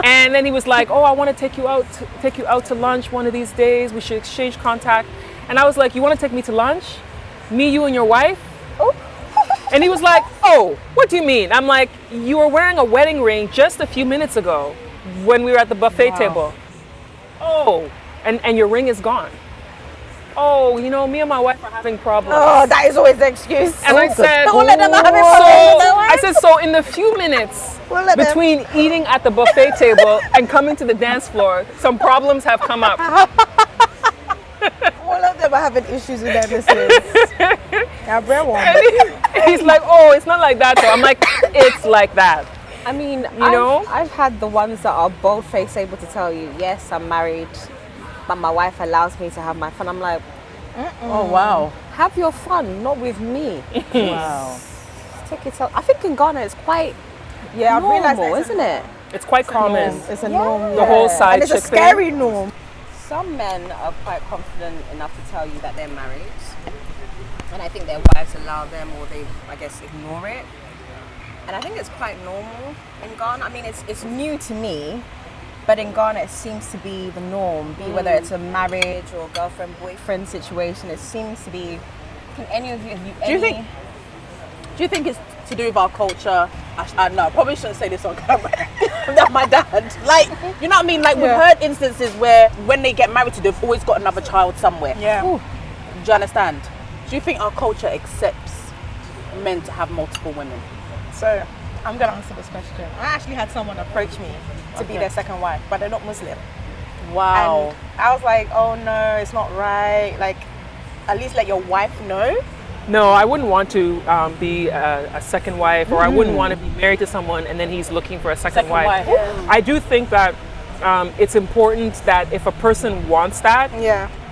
And then he was like, oh, I want to take you out to lunch one of these days. We should exchange contact. And I was like, you want to take me to lunch? Me, you, and your wife? And he was like, oh, what do you mean? I'm like, you were wearing a wedding ring just a few minutes ago when we were at the buffet table. Oh, and your ring is gone. Oh, you know, me and my wife are having problems. Oh, that is always the excuse. And I said, so in the few minutes between eating at the buffet table and coming to the dance floor, some problems have come up. All of them are having issues with their missus. He's like, oh, it's not like that. So I'm like, it's like that. I mean, know? I've had the ones that are bold-faced, able to tell you, yes, I'm married, but my wife allows me to have my fun. I'm like, oh wow, have your fun, not with me. wow. Take it out. I think in Ghana it's quite normal, isn't it? It's quite common. It's a norm. The whole side and it's a chick scary thing. norm. Some men are quite confident enough to tell you that they're married, and I think their wives allow them, or they, I guess, ignore it. And I think it's quite normal in Ghana. I mean, it's new to me, but in Ghana it seems to be the norm. Whether it's a marriage or girlfriend-boyfriend situation, it seems to be Can any of you, have you Do you think it's to do with our culture? I know, I probably shouldn't say this on camera. That's my dad. Like, you know what I mean? Like, we've heard instances where when they get married, they've always got another child somewhere. Yeah. Ooh. Do you understand? Do you think our culture accepts men to have multiple women? So I'm gonna answer this question. I actually had someone approach me to be their second wife, but they're not Muslim. Wow. And I was like, oh no, it's not right. Like, at least let your wife know. No, I wouldn't want to be a second wife, or I wouldn't want to be married to someone and then he's looking for a second wife. I do think that it's important that if a person wants that,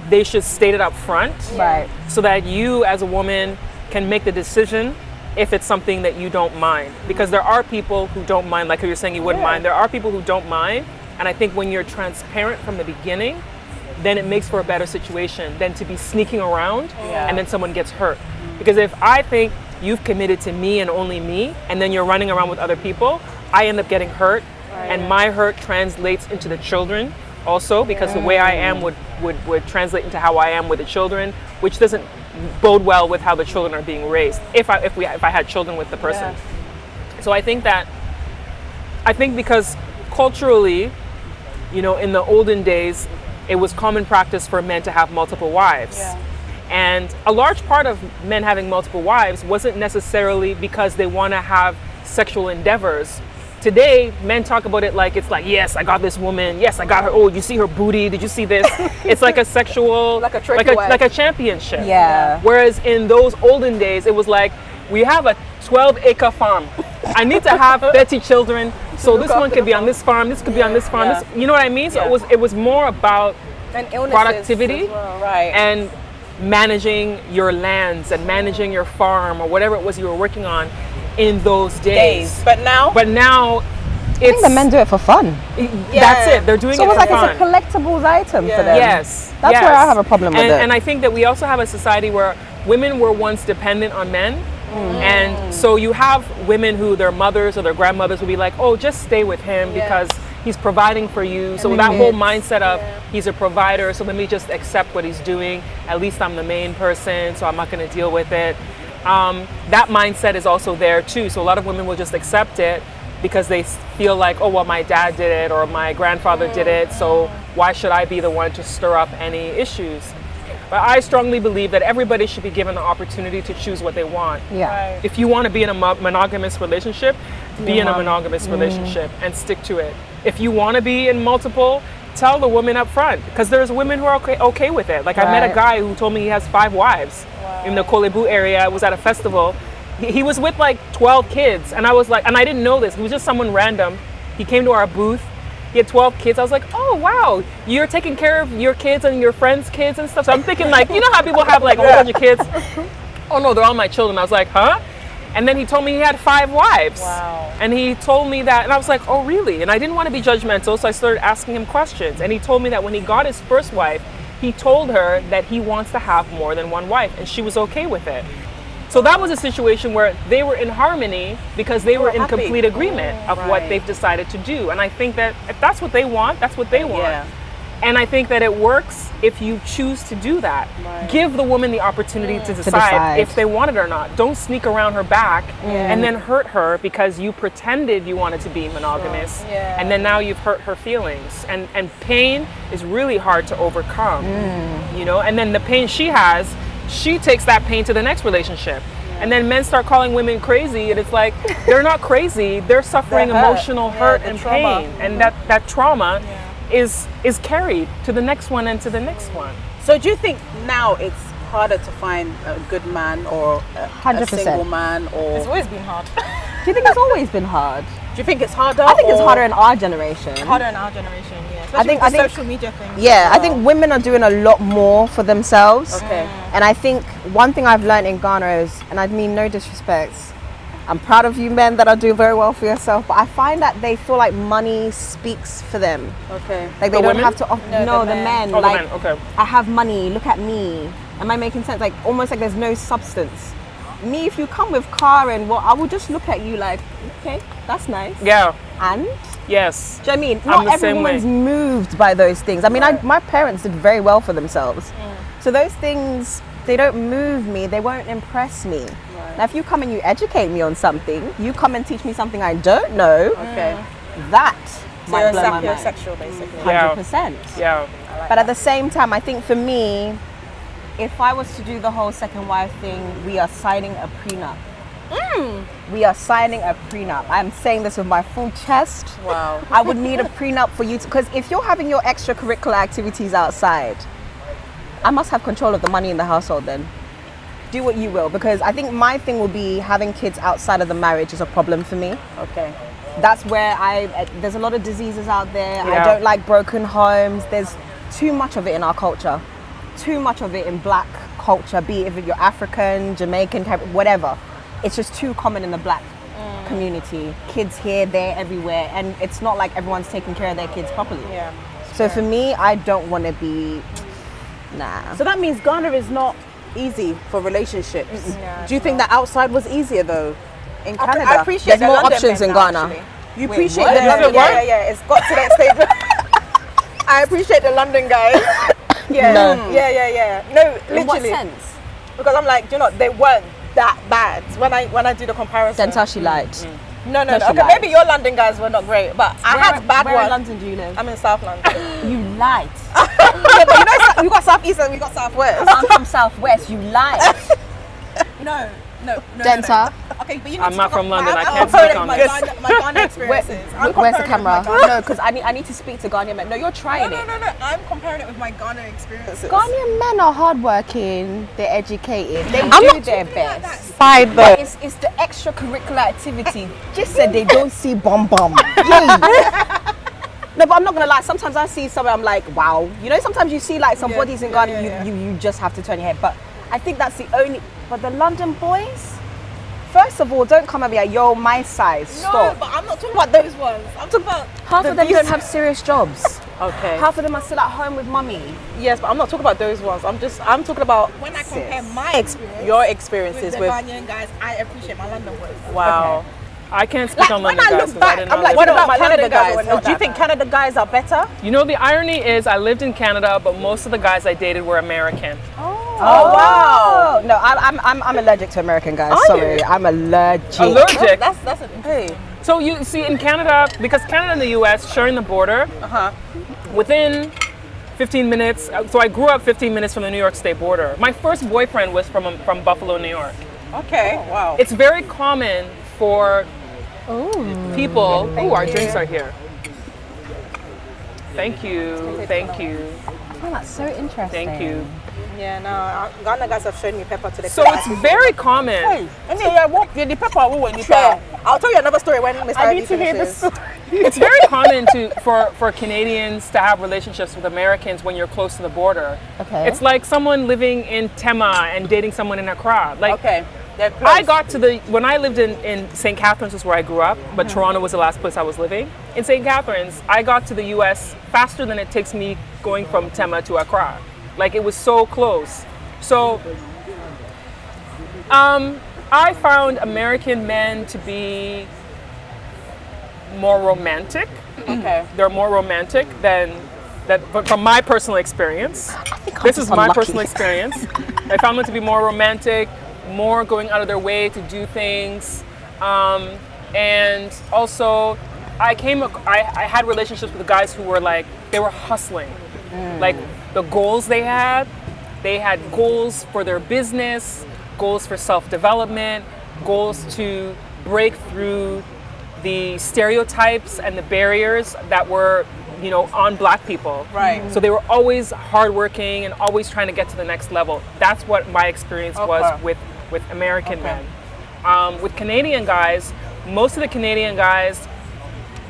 they should state it up front, Right. so that you as a woman can make the decision if it's something that you don't mind. Because there are people who don't mind, like you're saying you wouldn't mind. There are people who don't mind, and I think when you're transparent from the beginning, then it makes for a better situation than to be sneaking around and then someone gets hurt. Because if I think you've committed to me and only me, and then you're running around with other people, I end up getting hurt, and my hurt translates into the children also, because the way I am would translate into how I am with the children, which doesn't bode well with how the children are being raised if I had children with the person. So I think because culturally, you know, in the olden days, it was common practice for men to have multiple wives. And a large part of men having multiple wives wasn't necessarily because they want to have sexual endeavors. Today, men talk about it like it's like, yes, I got this woman. Yes, I got her. Oh, you see her booty? Did you see this? It's like a sexual, Like a trophy wife. like a championship. Yeah. Whereas in those olden days, it was like, we have a 12-acre farm. I need to have 30 children. So this one could be on this farm. This could be on this farm. This, you know what I mean? So it was more about And illnesses productivity as well. Right. and managing your lands and managing your farm or whatever it was you were working on in those days. But now, It's, I think the men do it for fun. That's it. They're doing So it it's for like fun. it's a collectibles item for them. Yes. That's yes. where I have a problem with it. And I think that we also have a society where women were once dependent on men. And so you have women who their mothers or their grandmothers would be like, oh, just stay with him because he's providing for you. So that whole mindset of he's a provider, so let me just accept what he's doing. At least I'm the main person, so I'm not going to deal with it. That mindset is also there too. So a lot of women will just accept it because they feel like, oh, well, my dad did it or my grandfather did it, so why should I be the one to stir up any issues? But I strongly believe that everybody should be given the opportunity to choose what they want. Yeah. If you want to be in a monogamous relationship, be in a monogamous relationship and stick to it. If you want to be in multiple, tell the woman up front, because there's women who are okay with it. Like I met a guy who told me he has 5 wives in the Kolebu area. I was at a festival. He was with like 12 kids, and I was like, and I didn't know this. He was just someone random. He came to our booth. He had 12 kids. I was like, oh, wow, you're taking care of your kids and your friends' kids and stuff. So I'm thinking like, you know how people have like a whole bunch of kids? Oh no, they're all my children. I was like, huh? And then he told me he had 5 wives. Wow. And he told me that, and I was like, oh, really? And I didn't want to be judgmental, so I started asking him questions. And he told me that when he got his first wife, he told her that he wants to have more than 1 wife, and she was okay with it. So that was a situation where they were in harmony because they were in complete agreement of what they've decided to do. And I think that if that's what they want, that's what they want. Yeah. And I think that it works if you choose to do that. Give the woman the opportunity to decide if they want it or not. Don't sneak around her back and then hurt her because you pretended you wanted to be monogamous. And then now you've hurt her feelings. And pain is really hard to overcome. You know, and then the pain she has, she takes that pain to the next relationship. And then men start calling women crazy, and it's like, they're not crazy, they're suffering emotional hurt and pain. And that trauma is carried to the next one and to the next one. So do you think now it's harder to find a good man or a 100%. single man, or It's always been hard. Do you think it's always been hard? do you think it's harder? I think it's or- harder in our generation. Harder in our generation, yeah. Especially think- with the I think- social media thing. Yeah, I think women are doing a lot more for themselves. Okay. And I think one thing I've learned in Ghana is, and I mean no disrespect, I'm proud of you men that are doing very well for yourself, but I find that they feel like money speaks for them. Okay. Like The they don't women? have to, no, the men. Oh, like, the men, okay. I have money, look at me. Am I making sense? Like almost like there's no substance. Me, if you come with car and I will just look at you like, okay, that's nice. Yeah, And yes. do you know what I mean? I'm Not the every same way. woman's moved by those things. I mean, my parents did very well for themselves. So those things They don't move me. They won't impress me. Now, if you come and you educate me on something, you come and teach me something I don't know. Okay. That So might blow my you're mind. sexual, basically. 100%. Yeah. But at the same time, I think for me, if I was to do the whole second wife thing, we are signing a prenup. We are signing a prenup. I'm saying this with my full chest. Wow. I would need a prenup for you to, because if you're having your extracurricular activities outside, I must have control of the money in the household then. Do what you will, because I think my thing will be having kids outside of the marriage is a problem for me. Okay. That's where there's a lot of diseases out there. I Yeah. don't like broken homes. There's too much of it in our culture. Too much of it in black culture, be it if you're African, Jamaican, whatever. It's just too common in the black community. Kids here, there, everywhere. And it's not like everyone's taking care of their kids properly. Yeah. So for me, I don't want to be, nah. So that means Ghana is not easy for relationships. Yeah, Do you think that outside was easier though in Canada? I appreciate There's the more London options men in now, Ghana. actually. You Wait, appreciate what? the London Yeah, yeah. It's got to that stage. I appreciate the London guys. Yeah. No. Yeah. No, In what literally. sense? Because I'm like, you know, they weren't that bad when I do the comparison. Then tell she lied. No. No, she Okay, lied. maybe your London guys were not great, but I had bad Where ones. in London do you live? I'm in South London. You lied. Yeah, but you know, we got South East and we got South West. I'm from Southwest. You lied. No. Denta. Okay, but you need I'm to not talk from London. I I'm can't comparing speak on my this. My Ghana experiences. I'm Where's the comparing it camera? with my Ghana- No, because I need to speak to Ghanaian men. No, you're trying it. No. I'm comparing it with my Ghana experiences. Ghanaian men are hardworking. They're educated. They I'm do not their best. By But it's the extracurricular activity. Just said they don't see bum. Yay. No, but I'm not gonna lie. Sometimes I see something, I'm like, wow. You know, sometimes you see like some bodies in Ghana, you just have to turn your head. But I think that's the only. But the London boys, first of all, don't come at me like, yo, my size. No, Stop. but I'm not talking about those ones. I'm talking about Half of them don't have serious jobs. Okay. Half of them are still at home with mummy. Yes, but I'm not talking about those ones. I'm talking about when I compare my experience, Your experiences with the Ghanaian guys. I appreciate my London boys. Wow. I can't speak on when London I guys look because I back, didn't I'm know like, this. What No, about my Canada London guys were guys? not Do you that think bad. Canada guys are better? You know, the irony is I lived in Canada, but most of the guys I dated were American. Oh wow. No, I'm allergic to American guys. Are Sorry, you? I'm allergic. Allergic. That's an Hey. So you see in Canada, because Canada and the US sharing the border, within 15 minutes, so I grew up 15 minutes from the New York State border. My first boyfriend was from Buffalo, New York. Okay. Wow. It's very common for people. Oh, our drinks are here. Thank you. Thank you. Oh, that's so interesting. Thank you. Yeah, no, Ghana guys have shown me pepper to the So it's very common. The pepper when you Sure. I'll tell you another story when Mr. I Ivy need to hear finishes. this. It's very common for Canadians to have relationships with Americans when you're close to the border. Okay. It's like someone living in Tema and dating someone in Accra. Like Okay. They're close. I got to when I lived in St. Catharines is where I grew up, but Toronto was the last place I was living. In St. Catharines, I got to the US faster than it takes me going from Tema to Accra. Like it was so close. So I found American men to be more romantic. Okay. They're more romantic than that, but from my personal experience. This is my personal experience. I found them to be more romantic, more going out of their way to do things, and also I had relationships with guys who were like, they were hustling, like the goals they had goals for their business, goals for self-development, goals to break through the stereotypes and the barriers that were, you know, on black people. Right. So they were always hardworking and always trying to get to the next level. That's what my experience was with American men. With Canadian guys, most of the Canadian guys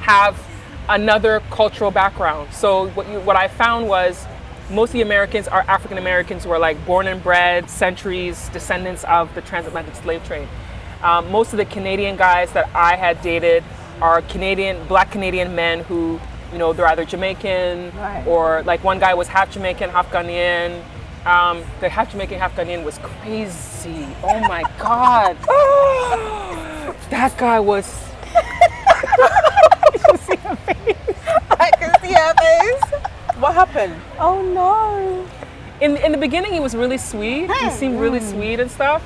have another cultural background. So what I found was most of the Americans are African Americans who are like born and bred, centuries, descendants of the transatlantic slave trade. Most of the Canadian guys that I had dated are black Canadian men who, you know, they're either Jamaican or like one guy was half Jamaican, half Ghanaian. The half Jamaican, half Ghanaian was crazy. Oh my God. That guy was. I can see her face. What happened? Oh no. In the beginning, he was really sweet. He seemed really sweet and stuff.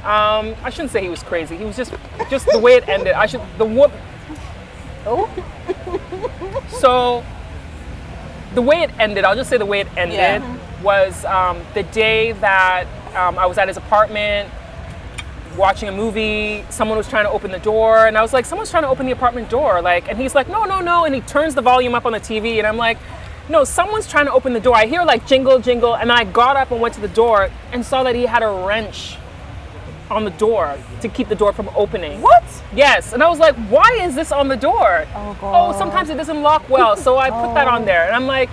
I shouldn't say he was crazy. He was just the way it ended. So the way it ended, I'll just say the way it ended was the day that I was at his apartment watching a movie. Someone was trying to open the door, and I was like, someone's trying to open the apartment door. Like, and he's like, no, no, no, and he turns the volume up on the TV, and I'm like, no, someone's trying to open the door. I hear like jingle, jingle, and I got up and went to the door and saw that he had a wrench on the door to keep the door from opening. What? Yes, and I was like, why is this on the door? Oh, God. Oh, sometimes it doesn't lock well, so I put that on there, and I'm like,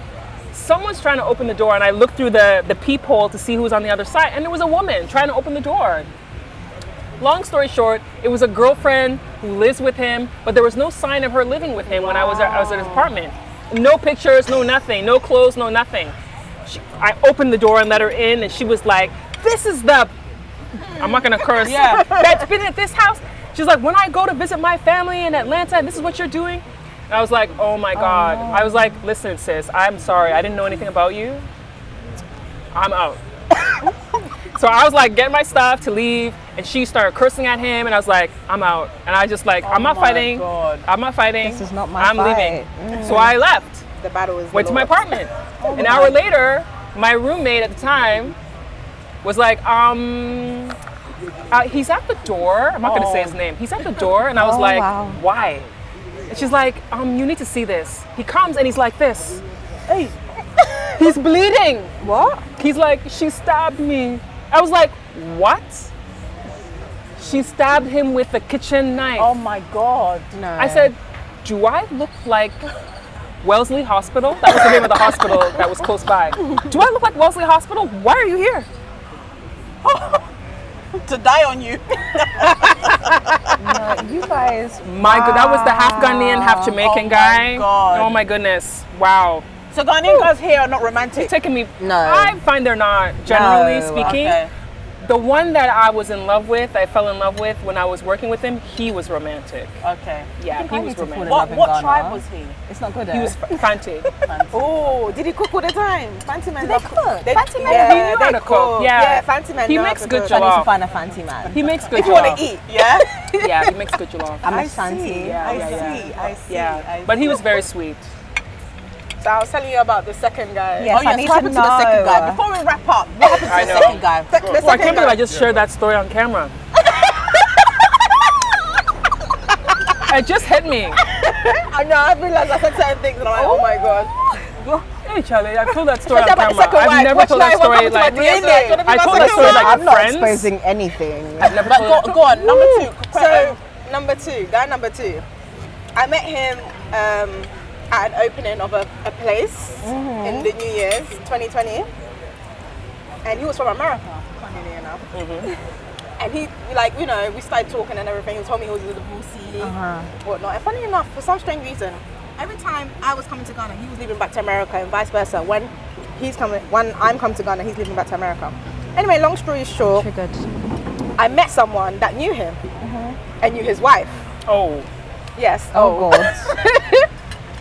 someone's trying to open the door, and I looked through the peephole to see who was on the other side, and there was a woman trying to open the door. Long story short, it was a girlfriend who lives with him, but there was no sign of her living with him when I was at his apartment. No pictures, no nothing, no clothes, no nothing. I opened the door and let her in, and she was like, this is the, I'm not gonna curse, that's been at this house. She's like, when I go to visit my family in Atlanta, and this is what you're doing? And I was like, oh my God. no. I was like, listen sis, I'm sorry, I didn't know anything about you. I'm out. So I was like getting my stuff to leave, and she started cursing at him, and I was like, I'm out. And I just like, I'm not fighting. I'm not fighting. This is not my I'm fight. leaving. So I left. The battle is Went to my apartment. An hour later, my roommate at the time was like, he's at the door. I'm not gonna say his name. He's at the door, and I was like, why? And she's like, you need to see this. He comes and he's like this. Hey. He's bleeding. What? He's like, she stabbed me. I was like, what? She stabbed him with a kitchen knife. Oh my God. No. I said, do I look like Wellesley Hospital? That was the name of the hospital that was close by. Do I look like Wellesley Hospital? Why are you here? to die on you. No, you guys. My God, that was the half Ghanaian, half Jamaican guy. God. Oh my goodness. Wow. So Ghanaian girls here are not romantic. Taking me. No. I find they're not, generally No, speaking. Okay. The one that I was in love with, I fell in love with when I was working with him, he was romantic. Okay. Yeah, he was romantic. What tribe was he? It's not good. He was Fante. Oh, did he cook all the time? Fancy men. Do they cook? Fancy men. He knew how to cook. Yeah, fancy men. He know how makes to good cook. I need to jollof. find a fancy man. He makes good If you want jollof. to eat, Yeah. Yeah, he makes good jollof. I'm I a fancy. see. Yeah, I yeah, see. yeah. I see. Yeah, but he was very sweet. So I was telling you about the second guy. Oh Oh, yes, what happened to the second guy? Before we wrap up, what happened I to the know. second guy? Well, I can't believe I just shared that story on camera. It just hit me. I know. I realized I said certain things, and I'm like, oh my god. Hey Charlie, I've told that story on Especially about the camera. second I've wife. never Watch told now, that it won't story come to like my DMs, like, gonna be I my told that second story like wife. with friends. exposing anything. I've never But told go on, number two. So guy number two, I met him at an opening of a place in the New Year's 2020, and he was from America, funnily enough. And he, like, you know, we started talking and everything. He told me he was a divorcee, whatnot. And funny enough, for some strange reason, every time I was coming to Ghana, he was leaving back to America, and vice versa. When I'm coming to Ghana, he's leaving back to America. Anyway, long story short, I met someone that knew him and knew his wife. Oh. Yes. Oh God.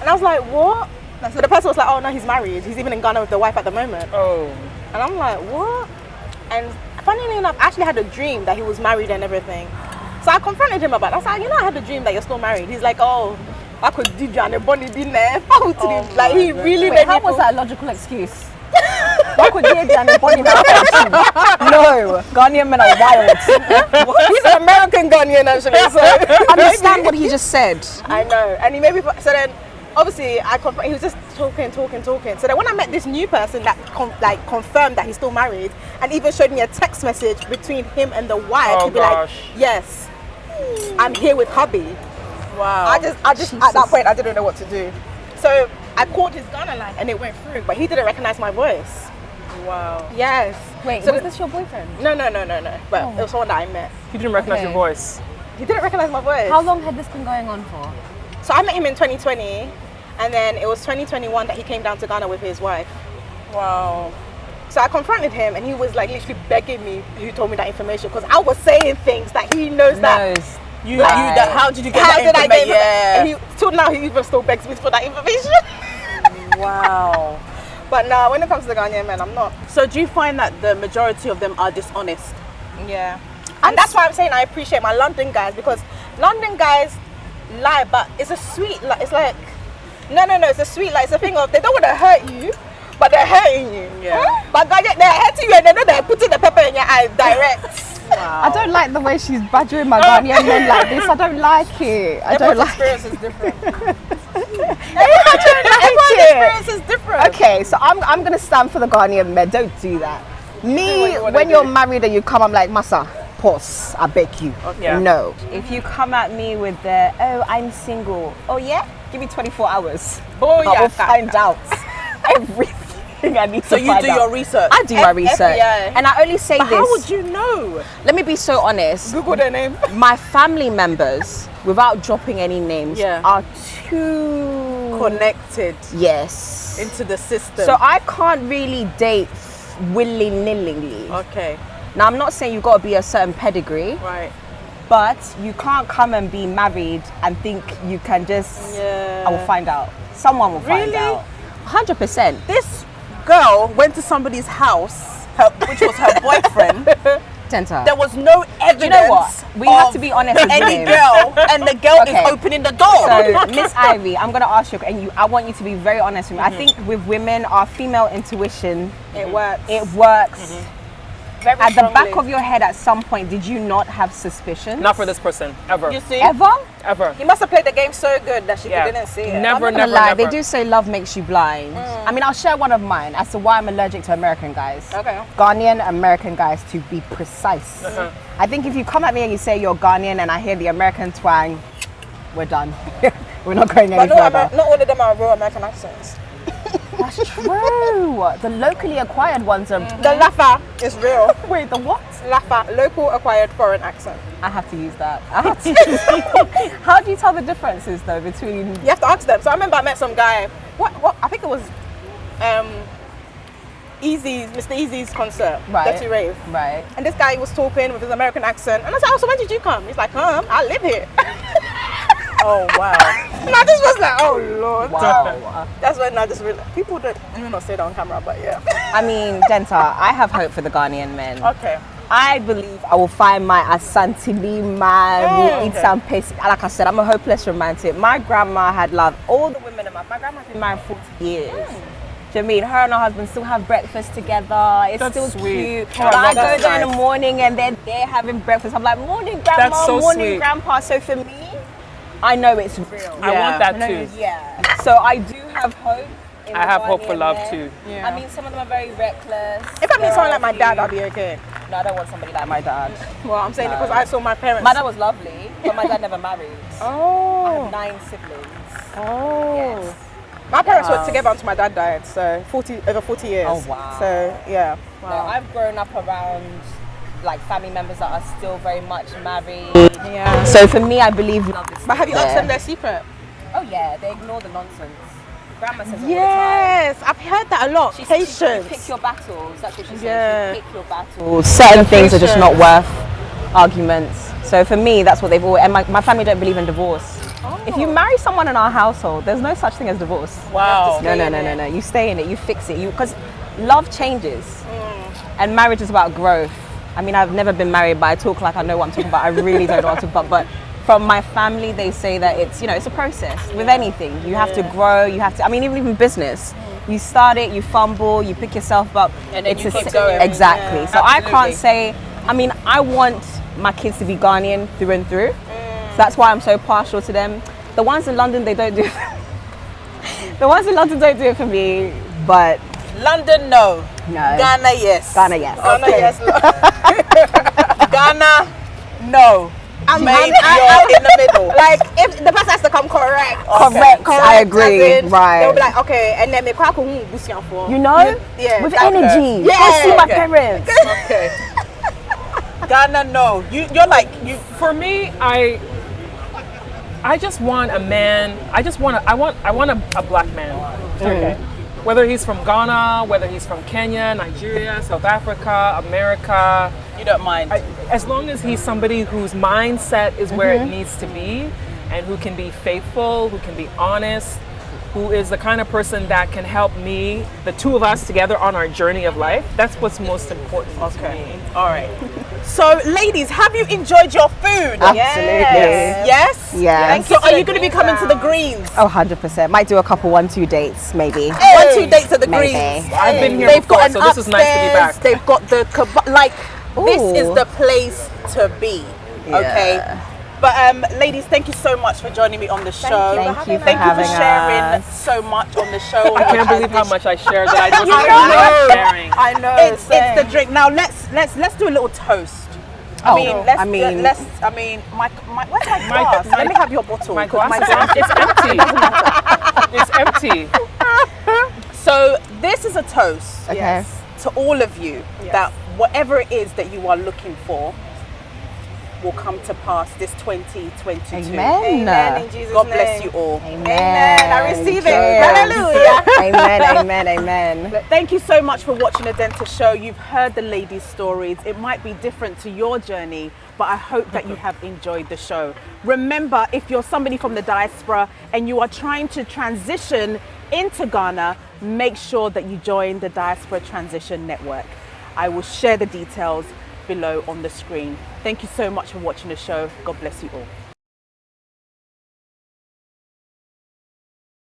And I was like, what? So the person was like, oh no, he's married. He's even in Ghana with the wife at the moment. Oh. And I'm like, what? And funnily enough, I actually had a dream that he was married and everything. So I confronted him about it. I was like, you know, I had a dream that you're still married. He's like, oh, I could do you and the bunny didn't like he really made How me was feel- that a logical excuse? Why could you and the body No, Ghanaian men are wild. He's an American Ghanaian actually. So Understand what he just said. I know. And he made me so then obviously he was just talking. So then when I met this new person that confirmed that he's still married and even showed me a text message between him and the wife, Oh, he'd be gosh. like, yes, I'm here with hubby. Wow. I just at that point I didn't know what to do. So I called his Ghana line and it went through, but he didn't recognize my voice. Wow. Yes. Wait, So was this your boyfriend? No. But it was someone that I met. He didn't recognize your Okay. voice. He didn't recognize my voice. How long had this been going on for? So I met him in 2020, and then it was 2021 that he came down to Ghana with his wife. Wow. So I confronted him, and he was like literally begging me. Who told me that information? Because I was saying things that he knows that. How did you get How that did I get information? And till now he even still begs me for that information. Wow. But nah, when it comes to the Ghanaian men, I'm not. So do you find that the majority of them are dishonest? Yeah. And that's why I'm saying I appreciate my London guys, because London guys lie, but it's a sweet, like, it's like, no, it's a sweet, like, it's a thing of, they don't want to hurt you, but they're hurting you. Yeah. Huh? But they're hurting you and they know they're putting the pepper in your eye direct. Wow. I don't like the way she's badgering my Ghanaian men like this. I don't like it. I don't like experience is different. Everyone's Experience is different. Okay, so I'm gonna stand for the Ghanaian men. Don't do that. Me, what you wanna when you're do. married and you come, I'm like, Massa, pause. I beg you. Yeah. No. If you come at me with the, oh, I'm single. Oh yeah? Give me 24 hours. Oh, I yeah. will find out everything I need So to you find do out. your research? I do my research. FBI. And I only say But this. how would you know? Let me be so honest. Google their name. My family members, without dropping any names, Yeah. are too Connected yes. into the system. So I can't really date willy-nilly. Okay, Now I'm not saying you've got to be a certain pedigree, right. but you can't come and be married and think you can just. Yeah. I will find out. Someone will find Really? out. 100%. This girl went to somebody's house, which was her boyfriend. Center. There was no evidence. you know what? We have of to be honest with any him. girl, and the girl Okay. is opening the door. So, Miss Ivy, I'm gonna ask you, and I want you to be very honest with me. I think with women, our female intuition, It works. it works. Very At the back strongly. of your head, at some point, did you not have suspicion? Not for this person, ever. You see? Ever? Ever. He must have played the game so good that she Yeah. didn't see it. Never, I'm not gonna never, lie, never. they do say love makes you blind. I mean, I'll share one of mine as to why I'm allergic to American guys. Okay. Ghanaian American guys, to be precise. I think if you come at me and you say you're Ghanaian and I hear the American twang, we're done. We're not going any But no, further. not all of them are real American accents. That's true. The locally acquired ones are. The Lafa is real. Wait, the what? Lafa, local acquired foreign accent. I have to use that. I have to. How do you tell the differences though between? You have to ask them. So I remember I met some guy. What? I think it was Mr. Easy's concert, Right. Dirty Rave. Right. And this guy was talking with his American accent. And I said, oh, so when did you come? He's like, I live here. Oh wow. And I just was like, oh, Lord. Wow. That's when I just realized, people don't, I'm not say that on camera, but yeah. I mean, Denta, I have hope for the Ghanaian men. Okay. I believe I will find my Asantini man, we'll eat okay. some paste. Like I said, I'm a hopeless romantic. My grandma had loved all the women in my grandma's been married 40 years. Do you know what I mean? Her and her husband still have breakfast together. It's That's still sweet. cute. Oh, But I that's go there in nice. the morning and they're breakfast. breakfast. I'm like, morning grandma, That's so morning sweet. grandpa. So for me, I know it's real. I want that too. Yeah. So I do have hope. in I the have hope for Ghanaian love men. too. I mean, some of them are very reckless. If I meet There someone are like my a dad, few- I'll be okay. No, I don't want somebody like my dad. Well, I'm saying because I saw my parents. My dad was lovely, but my dad never married. I Oh. have 9 siblings. Oh. Yes. My parents were together until my dad died, so over 40 years. Oh, wow. So, yeah. No, I've grown up around like family members that are still very much married. Yeah. So for me, I believe love is But have you there. asked them their secret? Oh yeah, they ignore the nonsense. Grandma says it all Yes, I've heard that a lot. the time. Patience. You pick your battles. That's what she says. Yeah. You pick your battles. Certain things are just not worth arguments. So for me, that's what they've always. And my family don't believe in divorce. If you marry someone in our household, there's no such thing as divorce. Wow. No. You stay in it. You fix it. Because love changes, and marriage is about growth. I mean, I've never been married, but I talk like I know what I'm talking about. I really don't know what I'm talking about. But from my family, they say that it's it's a process with anything. You have to grow. You have to. I mean, even business. You start it, you fumble, you pick yourself up, And then it's you a keep s- going. Exactly. Yeah, So I absolutely. can't say. I mean, I want my kids to be Ghanaian through and through. So that's why I'm so partial to them. The ones in London, they don't do. The ones in London don't do it for me, but London, no. no. Ghana, yes. Ghana, yes. Oh, no, yes. Ghana, no. Maybe you're in the middle. Like, if the person has to come correct. Correct, I agree. as in, Right. They'll be like, okay, and then they crack a busian for. You know, Yeah. with that- energy. Yeah, Go see my okay. parents. Okay. Ghana, no. You're like you. For me, I just want a man. I want a black man. Okay. Whether he's from Ghana, whether he's from Kenya, Nigeria, South Africa, America, You don't mind. as long as he's somebody whose mindset is where it needs to be, and who can be faithful, who can be honest, who is the kind of person that can help me, the two of us together on our journey of life. That's what's most important to me. All right. So, ladies, have you enjoyed your food? Absolutely. Yes? Yes. So, are you going to be coming to the Greens? Oh, 100%. Might do a couple 1-2 dates, maybe. 1-2 dates at the Maybe. Greens. I've been here They've before, got an so this is nice to be back. upstairs, they've got the this is Ooh. the place to be. Okay. But ladies, thank you so much for joining me on the show. Thank you for Thank you for having sharing us. so much on the show. I can't believe how much I shared that I wasn't know. sharing. I know. It's the drink. Now let's do a little toast. Oh, I mean, my where's my glass? my- Let me have your bottle. My 'cause glass is empty. It's empty. So this is a toast. Okay. To all of you that whatever it is that you are looking for will come to pass this 2022. Amen. Amen in Jesus' God bless name. you all. Amen. I receive it. Cheers. Hallelujah. Amen. Thank you so much for watching the Dentist Show. You've heard the ladies' stories. It might be different to your journey, but I hope that you have enjoyed the show. Remember, if you're somebody from the diaspora and you are trying to transition into Ghana, make sure that you join the Diaspora Transition Network. I will share the details below on the screen. Thank you so much for watching the show. God bless you all.